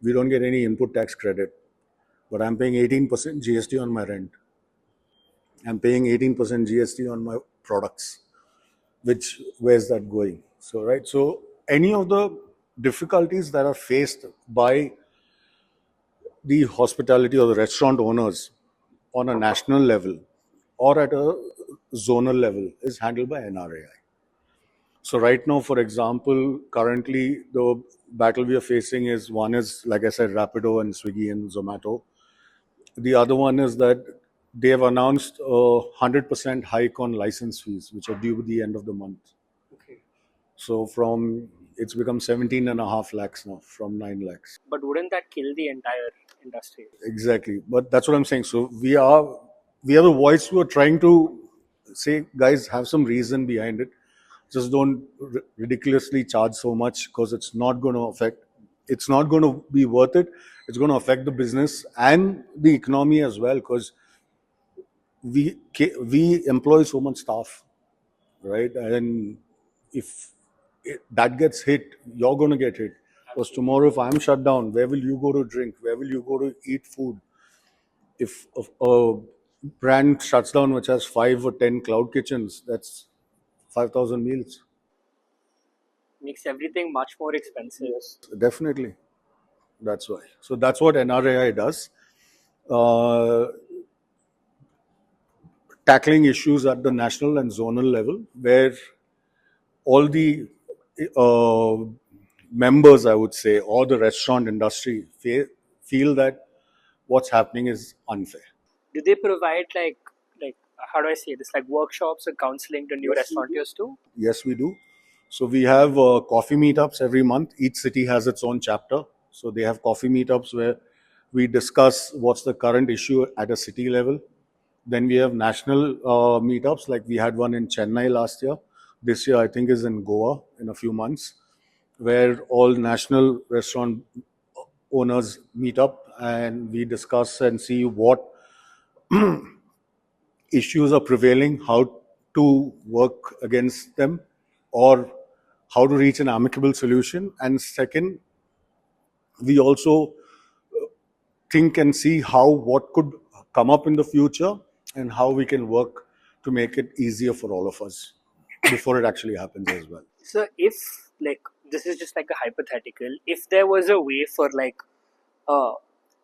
We don't get any input tax credit, but I'm paying 18% GST on my rent. I'm paying 18% GST on my products. Which, where's that going? So right, so any of the difficulties that are faced by the hospitality or the restaurant owners on a national level or at a zonal level is handled by NRAI. So right now, for example, currently the battle we are facing is, one is, like I said, Rapido and Swiggy and Zomato. The other one is that they have announced a 100% hike on license fees, which are due at the end of the month. Okay. So it's become 17.5 lakhs now from 9 lakhs. But wouldn't that kill the entire industry? Exactly. But that's what I'm saying. So we are the voice who are trying to say, guys, have some reason behind it. Just don't ridiculously charge so much, because it's not going to be worth it. It's going to affect the business and the economy as well, because we employ so much staff, right? And if that gets hit, you're going to get hit. Because tomorrow, if I'm shut down, where will you go to drink? Where will you go to eat food? If a brand shuts down which has 5 or 10 cloud kitchens, that's 5,000 meals. Makes everything much more expensive. Yes, definitely. That's why. So that's what NRAI does. Tackling issues at the national and zonal level, where all the uh, members, I would say, or the restaurant industry feel that what's happening is unfair. Do they provide like how do I say this, like workshops and counseling to new Yes, we do. restaurateurs too? Yes, we do. So we have coffee meetups every month. Each city has its own chapter. So they have coffee meetups where we discuss what's the current issue at a city level. Then we have national meetups, like we had one in Chennai last year. This year, I think, is in Goa in a few months, where all national restaurant owners meet up and we discuss and see what issues are prevailing, how to work against them, or how to reach an amicable solution. And second, we also think and see what could come up in the future and how we can work to make it easier for all of us before it actually happens as well. So if like this is just like a hypothetical, if there was a way for uh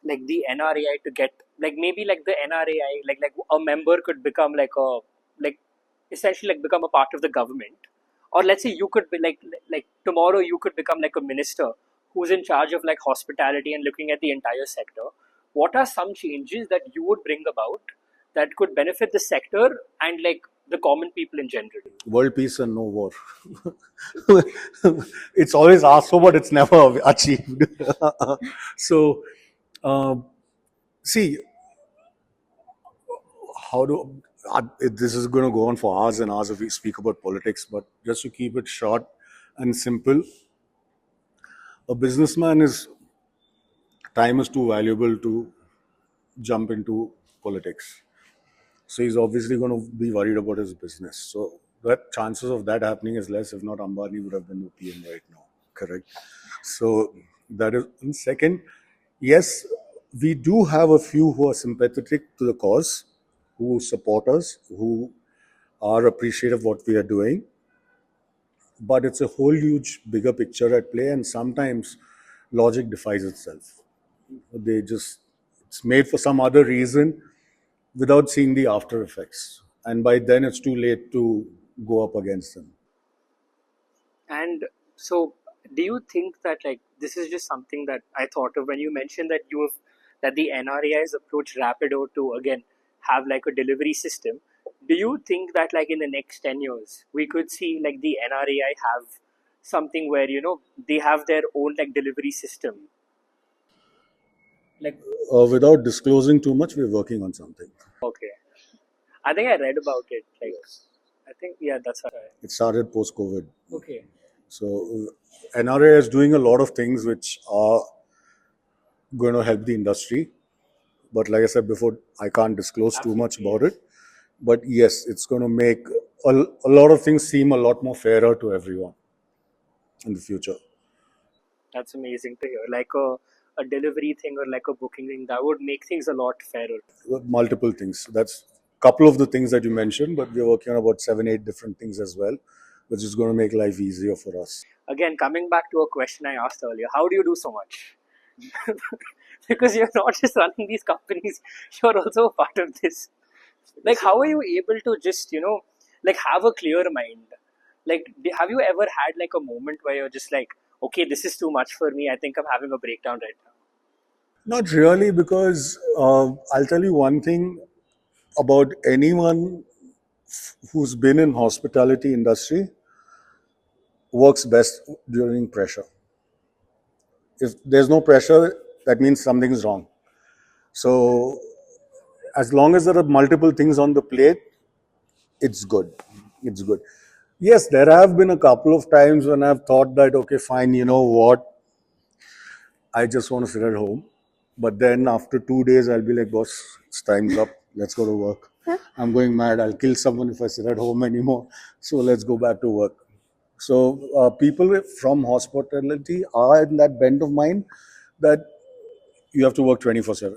like the NRAI to get like maybe like the NRAI like a member could become like essentially like become a part of the government, or let's say you could be like tomorrow you could become like a minister who's in charge of like hospitality and looking at the entire sector. What are some changes that you would bring about that could benefit the sector and like the common people in general? World peace and no war. It's always asked for, but it's never achieved. So, see, this is going to go on for hours and hours if we speak about politics, but just to keep it short and simple, a businessman time is too valuable to jump into politics. So he's obviously going to be worried about his business. So that chances of that happening is less. If not, Ambani would have been the PM right now. Correct. So that is. And second, yes, We do have a few who are sympathetic to the cause, who support us, who are appreciative of what we are doing. But it's a whole huge bigger picture at play, and sometimes logic defies itself. They just, it's made for some other reason without seeing the after effects. And by then it's too late to go up against them. And so, do you think that like this is just something that I thought of when you mentioned that that the NRAI's approached Rapido to again have like a delivery system? Do you think that like in the next 10 years we could see like the NRAI have something where they have their own like delivery system? Like Without disclosing too much, we're working on something. okay, I think I read about it. Like I think that's right. It started post COVID. Okay. So NRA is doing a lot of things which are going to help the industry. But like I said before, I can't disclose too much about it. But yes, it's going to make a lot of things seem a lot more fairer to everyone in the future. That's amazing to hear. Like a delivery thing or like a booking thing that would make things a lot fairer. Multiple things. That's a couple of the things that you mentioned, but we're working on about 7-8 different things as well, which is going to make life easier for us. Again, coming back to a question I asked earlier, how do you do so much? Because you're not just running these companies, you're also a part of this. Like, how are you able to just, like have a clear mind? Like, have you ever had like a moment where you're just like, okay, this is too much for me. I think I'm having a breakdown right now. Not really, because I'll tell you one thing about anyone who's been in hospitality industry works best during pressure. If there's no pressure, that means something's wrong. So as long as there are multiple things on the plate, it's good. It's good. Yes, there have been a couple of times when I've thought that, okay, fine, you know what, I just want to sit at home. But then after 2 days, I'll be like, boss, it's time's up. Let's go to work. I'm going mad. I'll kill someone if I sit at home anymore. So let's go back to work. So people from hospitality are in that bent of mind that you have to work 24/7.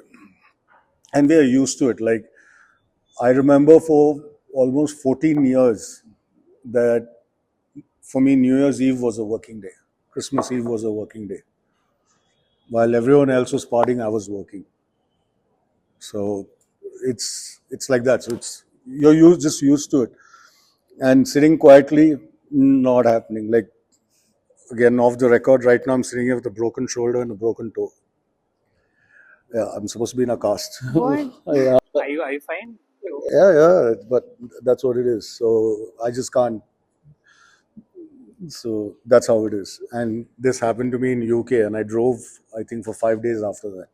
And we are used to it. Like, I remember for almost 14 years that for me, New Year's Eve was a working day. Christmas Eve was a working day. While everyone else was partying, I was working. So it's like that. So you're just used to it. And sitting quietly, not happening. Like, again, off the record, right now I'm sitting here with a broken shoulder and a broken toe. Yeah, I'm supposed to be in a cast. What? Yeah. Are you fine? Yeah, but that's what it is. So I just can't. So that's how it is. And this happened to me in UK, and I drove, I think, for 5 days after that.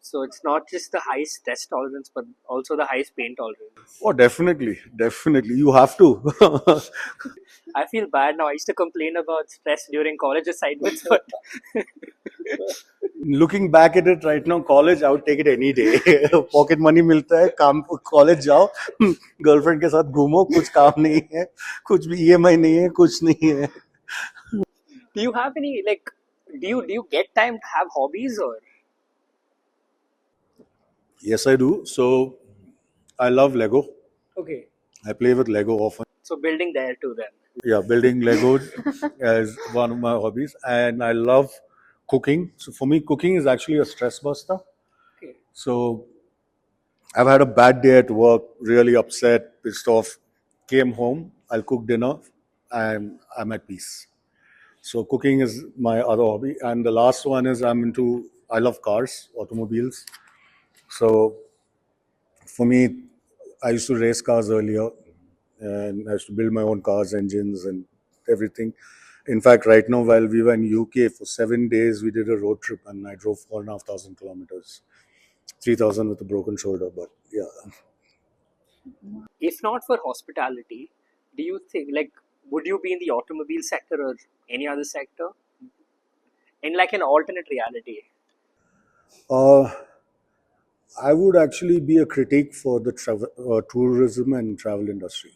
So it's not just the high stress tolerance, but also the high pain tolerance. Oh, definitely. You have to. I feel bad now. I used to complain about stress during college assignments, but Looking back at it right now, college, I would take it any day. Pocket money मिलता है, काम college जाओ, girlfriend के साथ घूमो, कुछ काम नहीं है, कुछ भी EMI नहीं है, कुछ नहीं है. do you have any like? Do you get time to have hobbies or? Yes, I do. So I love Lego. Okay. I play with Lego often. So building there too then. Yeah, building Legos is one of my hobbies, and I love cooking. So for me, cooking is actually a stress buster. Okay. So I've had a bad day at work, really upset, pissed off. Came home, I'll cook dinner, and I'm at peace. So cooking is my other hobby, and the last one is I love cars, automobiles. So for me, I used to race cars earlier, and I used to build my own cars, engines, and everything. In fact, right now, while we were in UK for 7 days, we did a road trip, and I drove 4,500 kilometers, 3,000 with a broken shoulder. But yeah, If not for hospitality, do you think like would you be in the automobile sector or any other sector? In like an alternate reality. I would actually be a critic for the tourism and travel industry.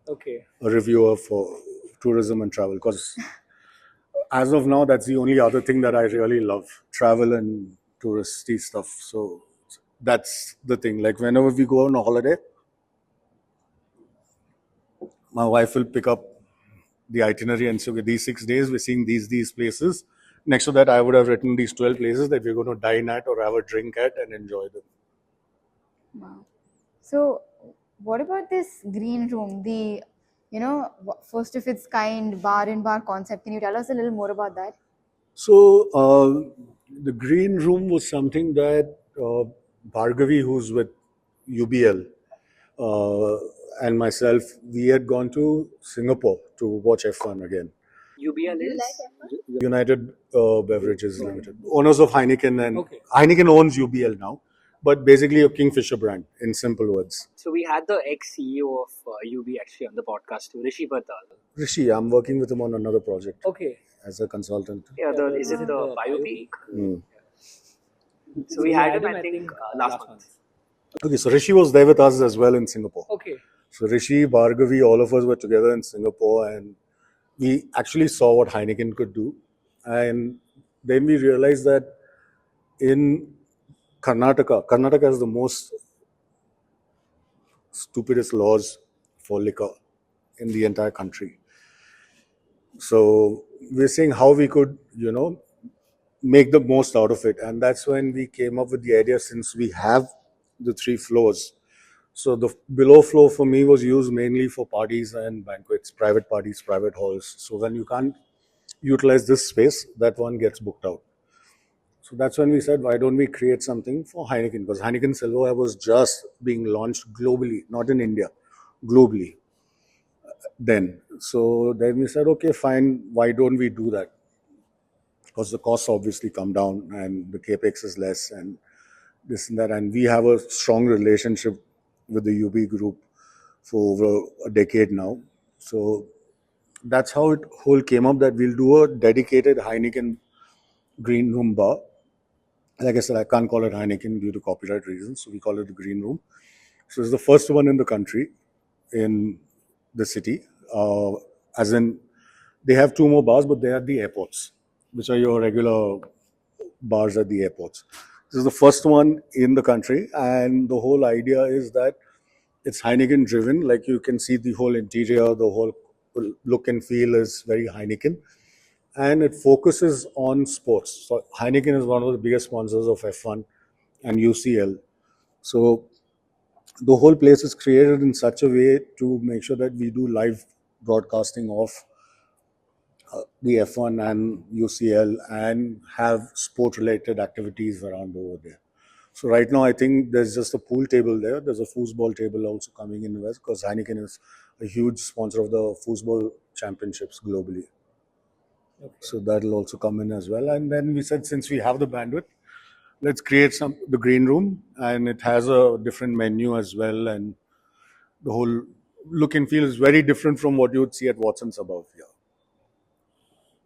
Okay. A reviewer for tourism and travel, because as of now, that's the only other thing that I really love: travel and touristy stuff. So that's the thing. Like whenever we go on a holiday, my wife will pick up the itinerary and say, okay, these 6 days we're seeing these places. Next to that, I would have written these 12 places that we're going to dine at or have a drink at and enjoy them. Wow. So, what about this green room, the first of its kind bar in bar concept? Can you tell us a little more about that? So the green room was something that Bhargavi, who's with UBL, uh, and myself, we had gone to Singapore to watch F1 again. UBL is United Beverages Limited, owners of Heineken, and okay. Heineken owns UBL now, but basically a Kingfisher brand, in simple words. So we had the ex-CEO of UB actually on the podcast too, Rishi Bardal. Rishi, I'm working with him on another project Okay. as a consultant. Yeah, is it the biopeak? Mm. So we had him, I think, last month. Okay, so Rishi was there with us as well in Singapore. Okay. So Rishi, Bhargavi, all of us were together in Singapore, and we actually saw what Heineken could do. And then we realized that in Karnataka has the most stupidest laws for liquor in the entire country. So we're saying how we could, make the most out of it. And that's when we came up with the idea, since we have the 3 floors. So the below floor for me was used mainly for parties and banquets, private parties, private halls. So when you can't utilize this space, that one gets booked out. So that's when we said, why don't we create something for Heineken? Because Heineken Silver was just being launched globally, not in India, globally then. So then we said, okay, fine, why don't we do that? Because the costs obviously come down and the capex is less and this and that. And we have a strong relationship with the UB group for over a decade now. So that's how it whole came up, that we'll do a dedicated Heineken green room bar. Like I said, I can't call it Heineken due to copyright reasons, so we call it the green room. So it's the first one in the country, in the city. As in, they have 2 more bars, but they are at the airports, which are your regular bars at the airports. This is the first one in the country, and the whole idea is that it's Heineken driven. Like you can see the whole interior, the whole look and feel is very Heineken, and it focuses on sports. So Heineken is one of the biggest sponsors of F1 and UCL. So the whole place is created in such a way to make sure that we do live broadcasting of the F1 and UCL and have sport related activities around over there. So right now, I think there's just a pool table there. There's a foosball table also coming in West, because Heineken is a huge sponsor of the foosball championships globally. Okay. So that'll also come in as well. And then we said, since we have the bandwidth, let's create the green room, and it has a different menu as well, and the whole look and feel is very different from what you would see at Watson's above here.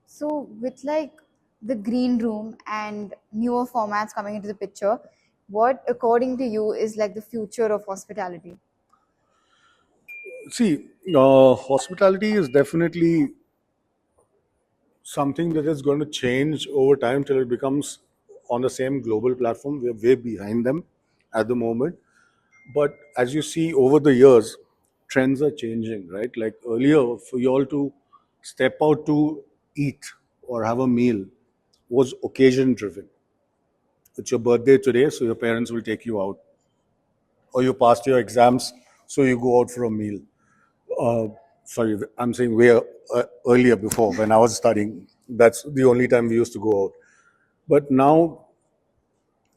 So, with like the green room and newer formats coming into the picture, what according to you is like the future of hospitality? See, hospitality is definitely something that is going to change over time till it becomes on the same global platform. We're way behind them at the moment. But as you see over the years, trends are changing, right? Like earlier, for you all to step out to eat or have a meal was occasion driven. It's your birthday today, so your parents will take you out. Or you passed your exams, so you go out for a meal. Sorry, I'm saying way earlier, before when I was studying. That's the only time we used to go out. But now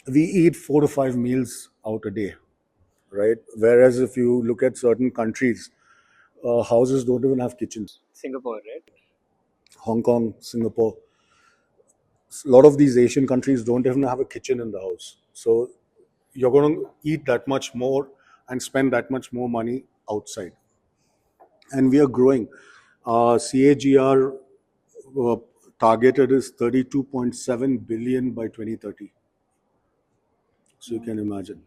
we eat 4 to 5 meals out a day, right? Whereas if you look at certain countries, houses don't even have kitchens. Singapore, right? Hong Kong, Singapore, a lot of these Asian countries don't even have a kitchen in the house. So you're going to eat that much more and spend that much more money outside. And we are growing. CAGR uh, targeted is 32.7 billion by 2030. So you can imagine.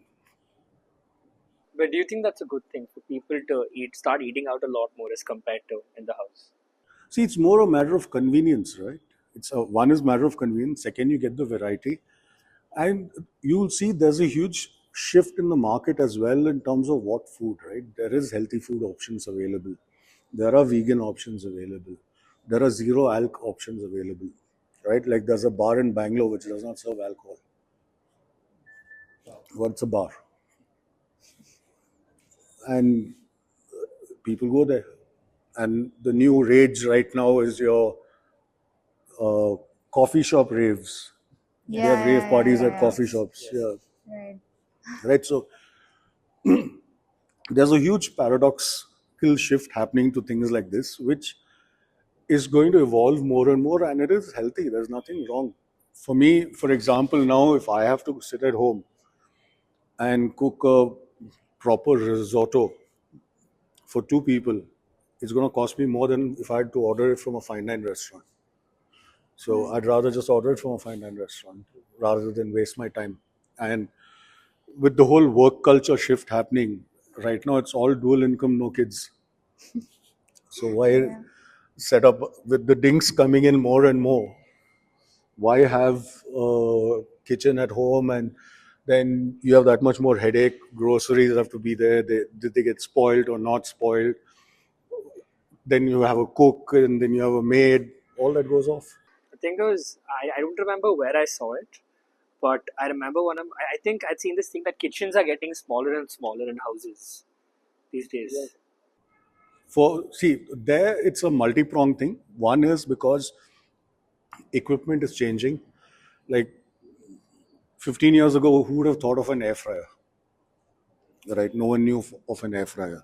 But do you think that's a good thing for people to start eating out a lot more as compared to in the house? See, it's more a matter of convenience, right? One is matter of convenience. Second, you get the variety, and you'll see there's a huge shift in the market as well in terms of what food. Right, there is healthy food options available. There are vegan options available. There are zero alc options available. Right, like there's a bar in Bangalore which does not serve alcohol. What's a bar? And people go there. And the new rage right now is your uh, coffee shop raves. They Yeah, have rave yeah, yeah, parties yeah, at yeah. coffee shops. Yeah, Right. right. So there's a huge paradoxical shift happening to things like this, which is going to evolve more and more, and it is healthy. There's nothing wrong. For me, for example, now if I have to sit at home and cook a proper risotto for two people, it's going to cost me more than if I had to order it from a fine dine restaurant. So I'd rather just order it from a fine dine restaurant rather than waste my time. And with the whole work culture shift happening, right now it's all dual income, no kids. So why Yeah. set up with the dinks coming in more and more? Why have a kitchen at home and then you have that much more headache? Groceries have to be there. Did they get spoiled or not spoiled? Then you have a cook and then you have a maid. All that goes off. I think I don't remember where I saw it, but I remember I think I'd seen this thing that kitchens are getting smaller and smaller in houses these days. For see, there it's a multi-pronged thing. One is because equipment is changing. Like 15 years ago, who would have thought of an air fryer? Right? No one knew of an air fryer.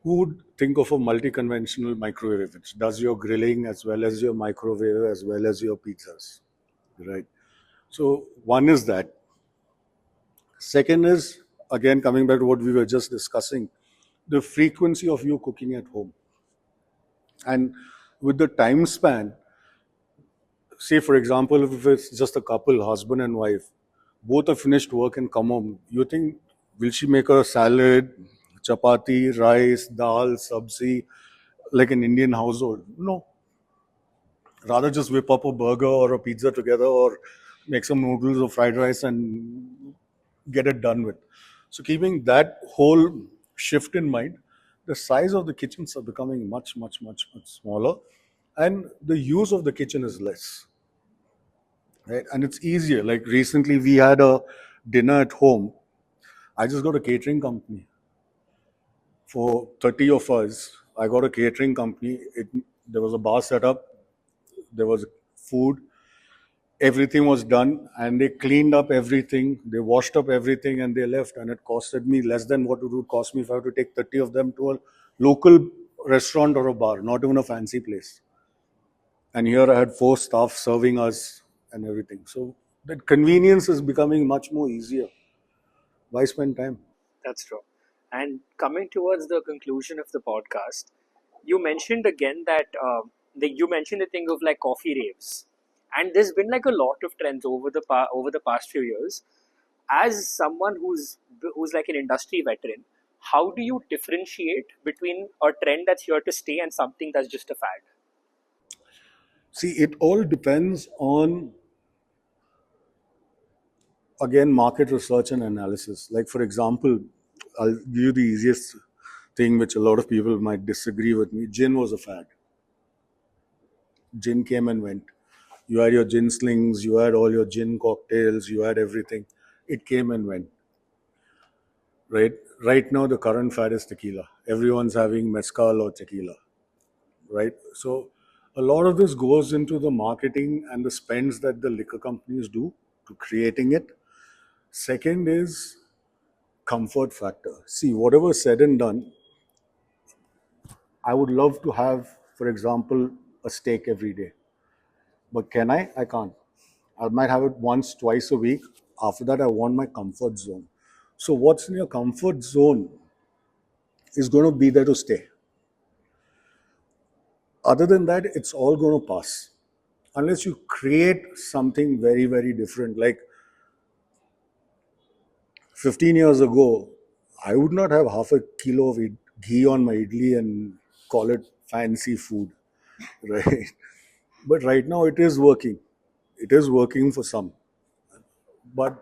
Who would think of a multi-conventional microwave which does your grilling as well as your microwave as well as your pizzas? Right? So one is that. Second is, again, coming back to what we were just discussing, the frequency of you cooking at home. And with the time span, say for example, if it's just a couple, husband and wife, both have finished work and come home, you think, will she make a salad, chapati, rice, dal, sabzi, like an Indian household? No. Rather just whip up a burger or a pizza together or make some noodles or fried rice and get it done with. So keeping that whole shift in mind, the size of the kitchens are becoming much, much, much, much smaller, and the use of the kitchen is less. Right? And it's easier. Like recently, we had a dinner at home. I just got a catering company for 30 of us. I got a catering company. There was a bar set up. There was food. Everything was done, and they cleaned up everything. They washed up everything, and they left. And it costed me less than what it would cost me if I had to take 30 of them to a local restaurant or a bar, not even a fancy place. And here I had 4 staff serving us and everything. So that convenience is becoming much more easier. Why spend time? That's true. And coming towards the conclusion of the podcast, you mentioned again that you mentioned the thing of like coffee raves, and there's been like a lot of trends over the past few years. As someone who's like an industry veteran, how do you differentiate between a trend that's here to stay and something that's just a fad? See, it all depends on, again, market research and analysis. Like, for example, I'll give you the easiest thing which a lot of people might disagree with me. Gin was a fad. Gin came and went. You had your gin slings, you had all your gin cocktails, you had everything. It came and went. Right? Right now, the current fad is tequila. Everyone's having mezcal or tequila. Right? So, a lot of this goes into the marketing and the spends that the liquor companies do to creating it. Second is comfort factor. See, whatever said and done, I would love to have, for example, a steak every day. But can I? I can't. I might have it once, twice a week. After that, I want my comfort zone. So, what's in your comfort zone is going to be there to stay. Other than that, it's all going to pass. Unless you create something very, very different. Like 15 years ago, I would not have half a kilo of ghee on my idli and call it fancy food, right? But right now it is working. It is working for some. But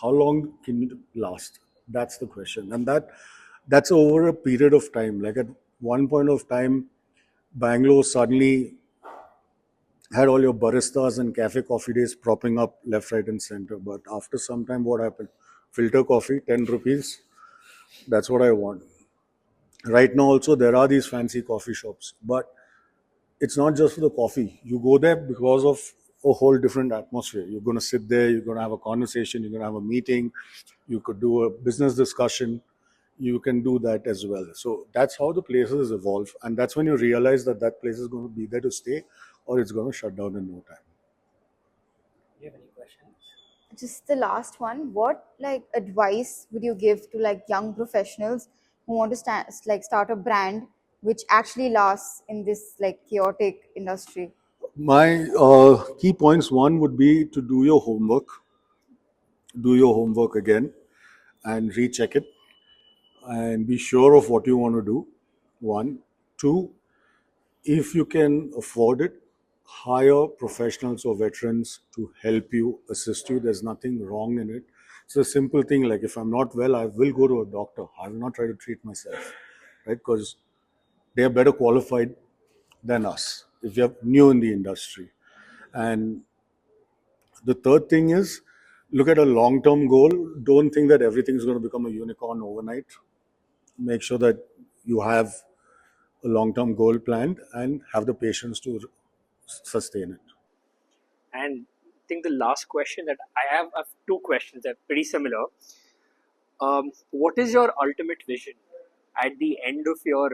how long can it last? That's the question. And that's over a period of time. Like at one point of time, Bangalore suddenly had all your baristas and cafe coffee days propping up left, right, and center. But after some time, what happened? Filter coffee, 10 rupees. That's what I want. Right now, also, there are these fancy coffee shops, but it's not just for the coffee. You go there because of a whole different atmosphere. You're going to sit there, you're going to have a conversation, you're going to have a meeting, you could do a business discussion. You can do that as well. So that's how the places evolve. And that's when you realize that that place is going to be there to stay or it's going to shut down in no time. Do you have any questions? Just the last one. What like advice would you give to like young professionals who want to start a brand which actually lasts in this like chaotic industry? My key points one would be to do your homework again and recheck it and be sure of what you want to do. One. Two, if you can afford it, hire professionals or veterans to help you, assist you. There's nothing wrong in it. It's a simple thing like if I'm not well, I will go to a doctor. I will not try to treat myself, right? Because they are better qualified than us if you're new in the industry. And the third thing is look at a long term goal. Don't think that everything is going to become a unicorn overnight. Make sure that you have a long term goal planned and have the patience to sustain it. And I think the last question that I have two questions that are pretty similar. What is your ultimate vision at the end of your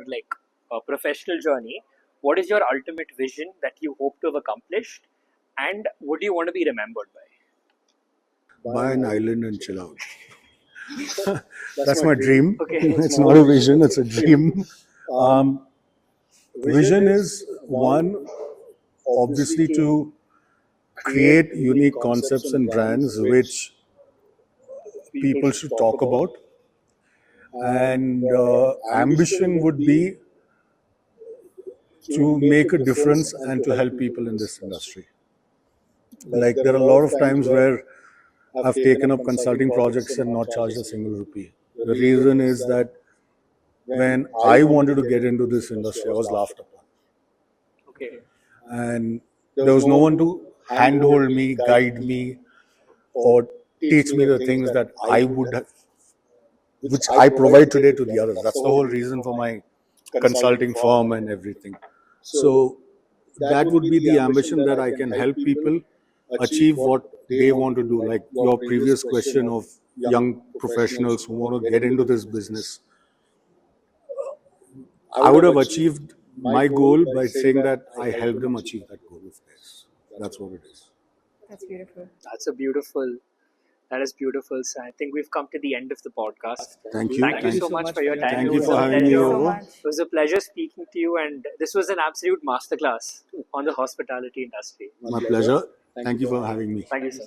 professional journey? What is your ultimate vision that you hope to have accomplished, and what do you want to be remembered by? Buy an island and chill out. That's my dream. Okay. It's not a vision, it's a dream. Vision is one, obviously, to create unique concepts and brands which people should talk about. And ambition would be to make a difference and to help people in this industry. Like, there are a lot of times where I've taken up consulting projects and not charged a single rupee. The reason is that when I wanted to get into this industry, I was laughed upon. Okay. And there was no one to handhold me, guide me, or teach me the things that I would have, which I provide today to the others. That's the whole reason for my consulting firm and everything. So that would be the ambition that I can help people achieve what they want to do. Like your previous question of young professionals who want to get into this business. I would have achieved my goal by saying that I helped them achieve that goal of theirs. That's what it is. That's beautiful. That is beautiful. So I think we've come to the end of the podcast. Thank you. Thank you so much for your time. Thank It you was for a having me pleasure. so over. much. It was a pleasure speaking to you, and this was an absolute masterclass on the hospitality industry. My pleasure. Thank you for having me. Thank you so much.